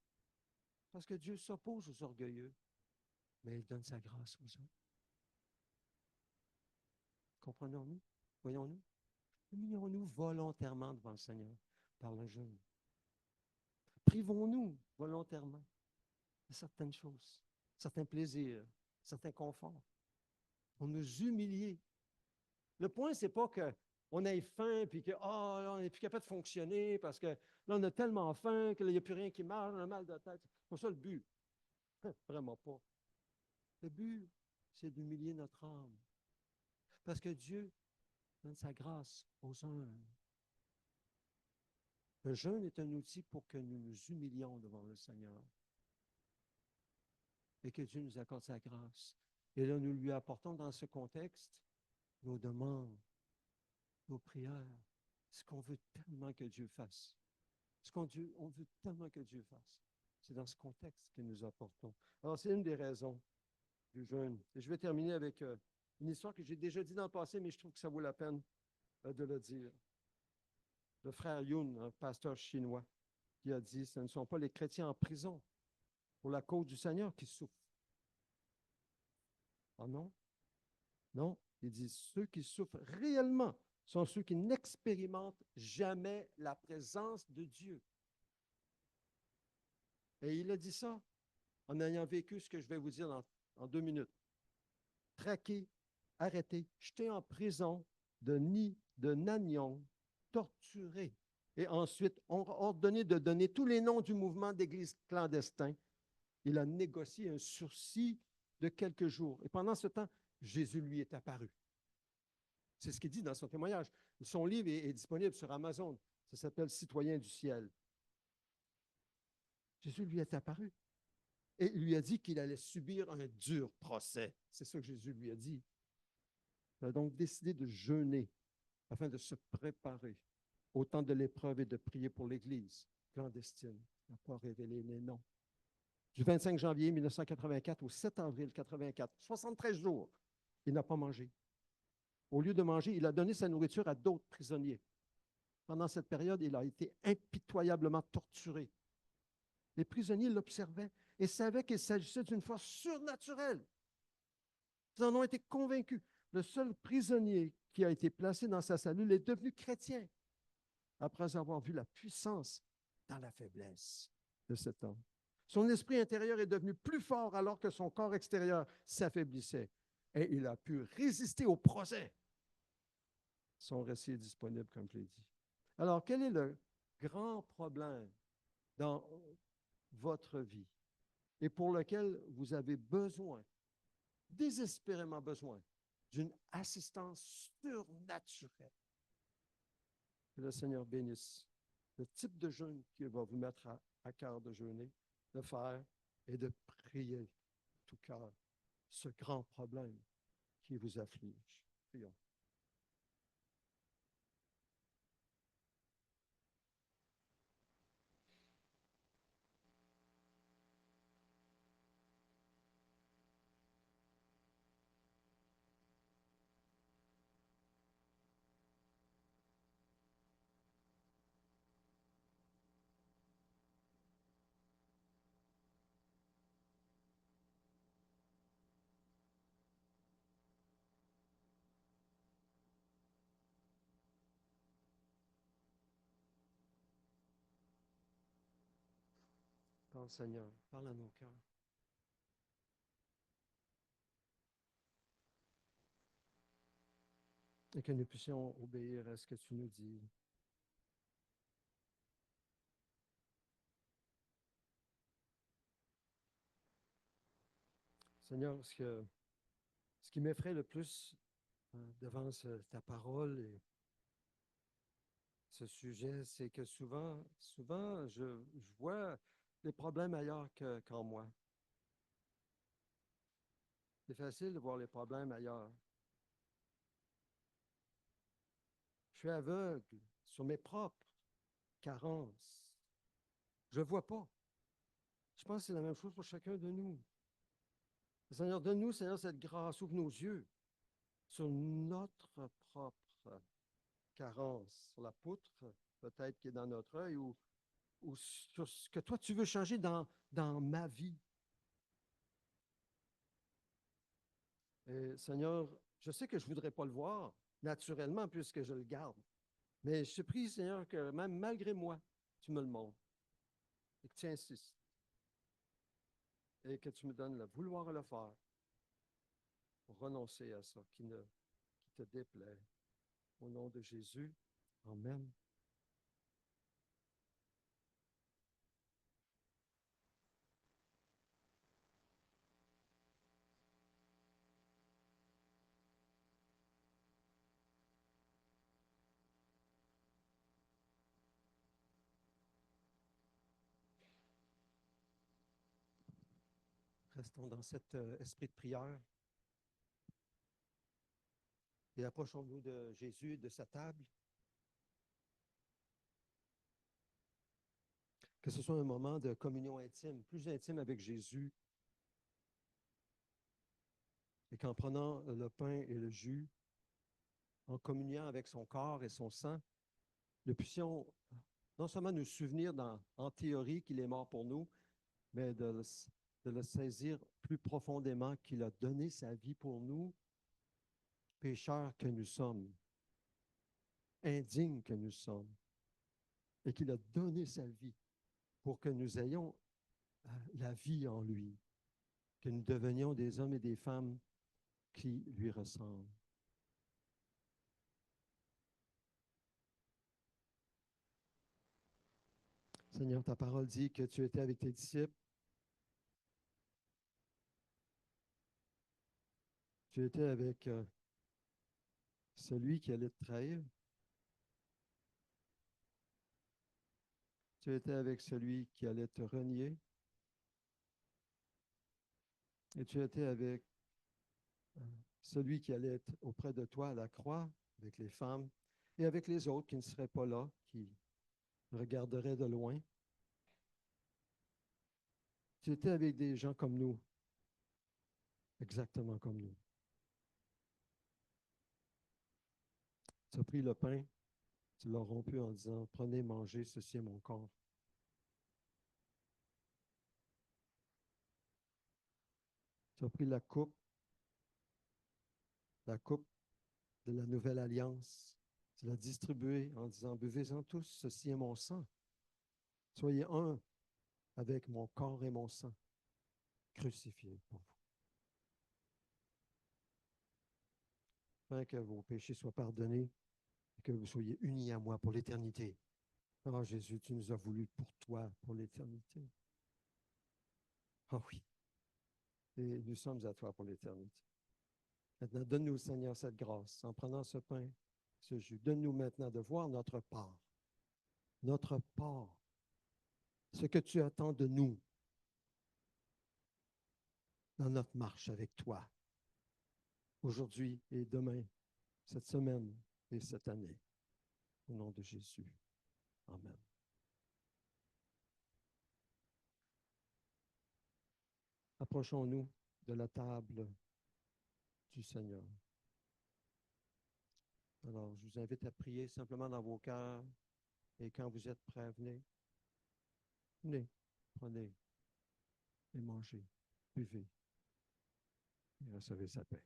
Speaker 1: Parce que Dieu s'oppose aux orgueilleux, mais il donne sa grâce aux autres. Comprenons-nous? Voyons-nous? Humilions-nous volontairement devant le Seigneur par le jeûne. Privons-nous volontairement de certaines choses, certains plaisirs, certains conforts, pour nous humilier. Le point, ce n'est pas qu'on ait faim et on n'est plus capable de fonctionner parce que là, on a tellement faim qu'il n'y a plus rien qui marche, on a mal de tête. C'est pas ça le but. Vraiment pas. Le but, c'est d'humilier notre âme. Parce que Dieu donne sa grâce aux humbles. Le jeûne est un outil pour que nous nous humilions devant le Seigneur et que Dieu nous accorde sa grâce. Et là, nous lui apportons dans ce contexte nos demandes, nos prières, ce qu'on veut tellement que Dieu fasse. Ce qu'on veut tellement que Dieu fasse. C'est dans ce contexte que nous apportons. Alors, c'est une des raisons du jeûne. Et je vais terminer avec une histoire que j'ai déjà dit dans le passé, mais je trouve que ça vaut la peine de le dire. Le frère Yun, un pasteur chinois, qui a dit, ce ne sont pas les chrétiens en prison pour la cause du Seigneur qui souffrent. Ah non? Non, il dit, ceux qui souffrent réellement sont ceux qui n'expérimentent jamais la présence de Dieu. Et il a dit ça en ayant vécu ce que je vais vous dire en 2 minutes. Traqué, arrêté, jeté en prison de Nanyang, torturé. Et ensuite, on a ordonné de donner tous les noms du mouvement d'église clandestin. Il a négocié un sursis de quelques jours. Et pendant ce temps, Jésus lui est apparu. C'est ce qu'il dit dans son témoignage. Son livre est disponible sur Amazon. Ça s'appelle Citoyen du ciel. Jésus lui est apparu. Et il lui a dit qu'il allait subir un dur procès. C'est ça que Jésus lui a dit. Il a donc décidé de jeûner afin de se préparer au temps de l'épreuve et de prier pour l'Église clandestine. Il n'a pas révélé les noms. Du 25 janvier 1984 au 7 avril 1984, 73 jours, il n'a pas mangé. Au lieu de manger, il a donné sa nourriture à d'autres prisonniers. Pendant cette période, il a été impitoyablement torturé. Les prisonniers l'observaient et savaient qu'il s'agissait d'une force surnaturelle. Ils en ont été convaincus. Le seul prisonnier qui a été placé dans sa cellule est devenu chrétien après avoir vu la puissance dans la faiblesse de cet homme. Son esprit intérieur est devenu plus fort alors que son corps extérieur s'affaiblissait et il a pu résister au procès. Son récit est disponible, comme je l'ai dit. Alors, quel est le grand problème dans votre vie et pour lequel vous avez besoin, désespérément besoin, d'une assistance surnaturelle? Que le Seigneur bénisse le type de jeûne qu'il va vous mettre à cœur de jeûner, de faire et de prier de tout cœur ce grand problème qui vous afflige. Prions. Parle, Seigneur, parle à nos cœurs. Et que nous puissions obéir à ce que tu nous dis. Seigneur, ce qui m'effraie le plus devant ta parole et ce sujet, c'est que souvent, je vois les problèmes ailleurs qu'en moi. C'est facile de voir les problèmes ailleurs. Je suis aveugle sur mes propres carences. Je ne vois pas. Je pense que c'est la même chose pour chacun de nous. Seigneur, donne-nous, Seigneur, cette grâce. Ouvre nos yeux sur notre propre carence, sur la poutre peut-être qui est dans notre œil ou sur ce que toi tu veux changer dans ma vie. Et Seigneur, je sais que je ne voudrais pas le voir naturellement puisque je le garde. Mais je te prie, Seigneur, que même malgré moi, tu me le montres et que tu insistes et que tu me donnes le vouloir le faire pour renoncer à ça qui te déplaît. Au nom de Jésus, Amen. Restons dans cet esprit de prière et approchons-nous de Jésus et de sa table. Que ce soit un moment de communion intime, plus intime avec Jésus, et qu'en prenant le pain et le jus, en communiant avec son corps et son sang, nous puissions non seulement nous souvenir en théorie qu'il est mort pour nous, mais de le saisir plus profondément qu'il a donné sa vie pour nous, pécheurs que nous sommes, indignes que nous sommes, et qu'il a donné sa vie pour que nous ayons la vie en lui, que nous devenions des hommes et des femmes qui lui ressemblent. Seigneur, ta parole dit que tu étais avec tes disciples. Tu étais avec celui qui allait te trahir. Tu étais avec celui qui allait te renier. Et tu étais avec celui qui allait être auprès de toi à la croix, avec les femmes et avec les autres qui ne seraient pas là, qui regarderaient de loin. Tu étais avec des gens comme nous, exactement comme nous. Tu as pris le pain, tu l'as rompu en disant, prenez, mangez, ceci est mon corps. Tu as pris la coupe de la nouvelle alliance. Tu l'as distribuée en disant, buvez-en tous, ceci est mon sang. Soyez un avec mon corps et mon sang, crucifiés pour vous. Afin que vos péchés soient pardonnés et que vous soyez unis à moi pour l'éternité. Oh Jésus, tu nous as voulu pour toi, pour l'éternité. Oh oui. Et nous sommes à toi pour l'éternité. Maintenant, donne-nous, Seigneur, cette grâce en prenant ce pain, ce jus. Donne-nous maintenant de voir notre part. Notre part. Ce que tu attends de nous dans notre marche avec toi. Aujourd'hui et demain, cette semaine et cette année. Au nom de Jésus. Amen. Approchons-nous de la table du Seigneur. Alors, je vous invite à prier simplement dans vos cœurs et quand vous êtes prêts, venez. Venez, prenez et mangez, buvez et recevez sa paix.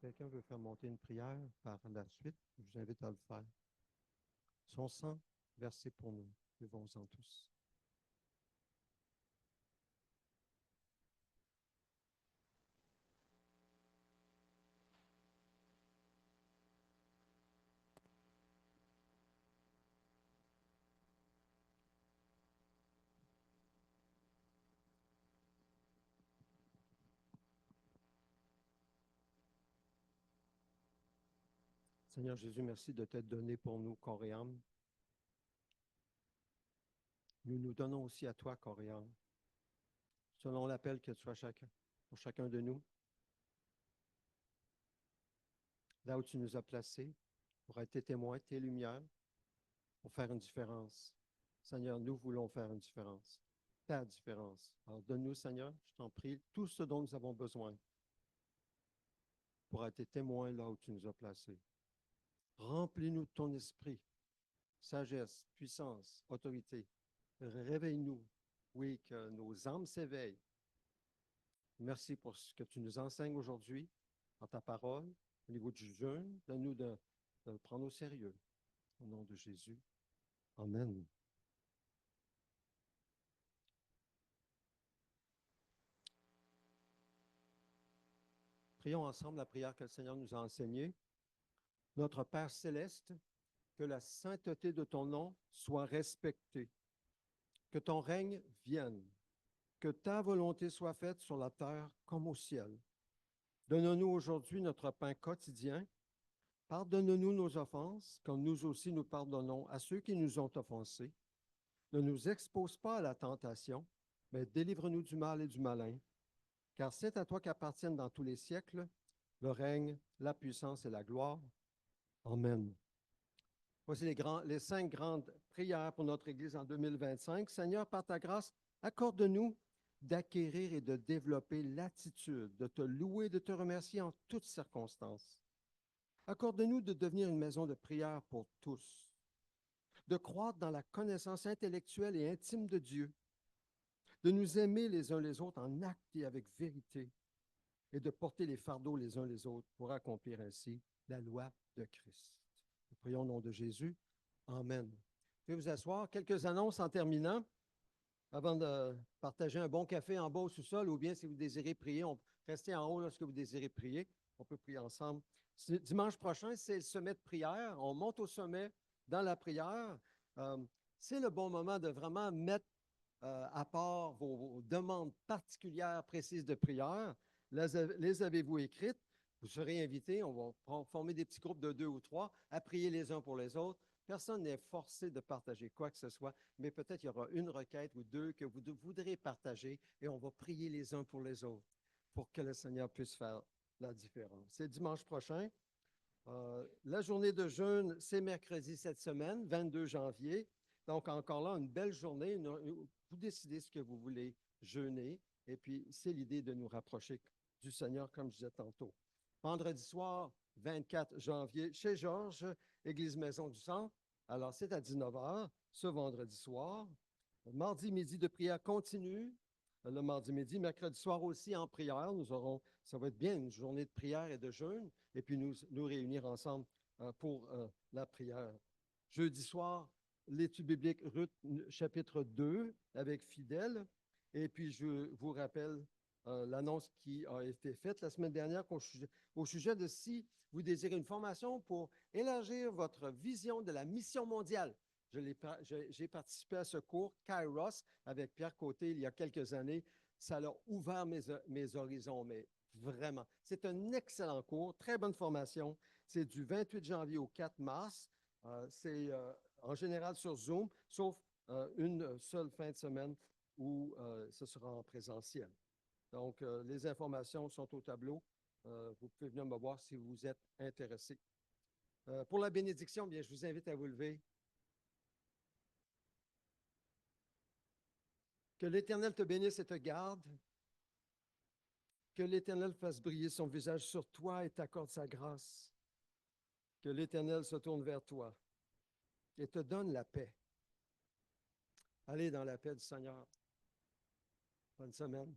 Speaker 1: quelqu'un veut faire monter une prière par la suite, je vous invite à le faire. Son sang versé pour nous. Levons-en tous. Seigneur Jésus, merci de t'être donné pour nous, corps et âme. Nous nous donnons aussi à toi, corps et âme, selon l'appel que tu as pour chacun de nous, là où tu nous as placés, pour être tes témoins, tes lumières, pour faire une différence. Seigneur, nous voulons faire une différence, ta différence. Alors donne-nous, Seigneur, je t'en prie, tout ce dont nous avons besoin pour être tes témoins là où tu nous as placés. Remplis-nous de ton esprit, sagesse, puissance, autorité. Réveille-nous, oui, que nos âmes s'éveillent. Merci pour ce que tu nous enseignes aujourd'hui dans ta parole, au niveau du jeûne. Donne-nous de le prendre au sérieux. Au nom de Jésus. Amen. Prions ensemble la prière que le Seigneur nous a enseignée. Notre Père céleste, que la sainteté de ton nom soit respectée, que ton règne vienne, que ta volonté soit faite sur la terre comme au ciel. Donne-nous aujourd'hui notre pain quotidien. Pardonne-nous nos offenses, comme nous aussi nous pardonnons à ceux qui nous ont offensés. Ne nous expose pas à la tentation, mais délivre-nous du mal et du malin, car c'est à toi qu'appartiennent dans tous les siècles le règne, la puissance et la gloire. Amen. Voici les 5 grandes prières pour notre Église en 2025. Seigneur, par ta grâce, accorde-nous d'acquérir et de développer l'attitude de te louer, de te remercier en toutes circonstances. Accorde-nous de devenir une maison de prière pour tous, de croître dans la connaissance intellectuelle et intime de Dieu, de nous aimer les uns les autres en acte et avec vérité, et de porter les fardeaux les uns les autres pour accomplir ainsi la loi de Christ. Nous prions au nom de Jésus. Amen. Vous pouvez vous asseoir. Quelques annonces en terminant, avant de partager un bon café en bas au sous-sol, ou bien si vous désirez prier, restez en haut lorsque vous désirez prier. On peut prier ensemble. Dimanche prochain, c'est le sommet de prière. On monte au sommet dans la prière. C'est le bon moment de vraiment mettre à part vos demandes particulières, précises de prière. Les avez-vous écrites? Vous serez invités. On va former des petits groupes de 2 ou 3 à prier les uns pour les autres. Personne n'est forcé de partager quoi que ce soit, mais peut-être il y aura une requête ou 2 que vous voudrez partager et on va prier les uns pour les autres pour que le Seigneur puisse faire la différence. C'est dimanche prochain. La journée de jeûne, c'est mercredi cette semaine, 22 janvier. Donc, encore là, une belle journée. Vous décidez ce que vous voulez jeûner. Et puis, c'est l'idée de nous rapprocher du Seigneur, comme je disais tantôt. Vendredi soir, 24 janvier, chez Georges, Église Maison du Centre. Alors, c'est à 19h, ce vendredi soir. Mardi midi de prière continue. Le mardi midi, mercredi soir aussi en prière. Ça va être bien une journée de prière et de jeûne. Et puis, nous réunir ensemble pour la prière. Jeudi soir, l'étude biblique Ruth, chapitre 2, avec Fidèle. Et puis, je vous rappelle l'annonce qui a été faite la semaine dernière au sujet de si vous désirez une formation pour élargir votre vision de la mission mondiale. J'ai participé à ce cours, Kairos, avec Pierre Côté, il y a quelques années. Ça a ouvert mes horizons, mais vraiment. C'est un excellent cours, très bonne formation. C'est du 28 janvier au 4 mars. C'est en général sur Zoom, sauf une seule fin de semaine où ce sera en présentiel. Donc, les informations sont au tableau. Vous pouvez venir me voir si vous êtes intéressé. Pour la bénédiction, bien, je vous invite à vous lever. Que l'Éternel te bénisse et te garde. Que l'Éternel fasse briller son visage sur toi et t'accorde sa grâce. Que l'Éternel se tourne vers toi et te donne la paix. Allez dans la paix du Seigneur. Bonne semaine.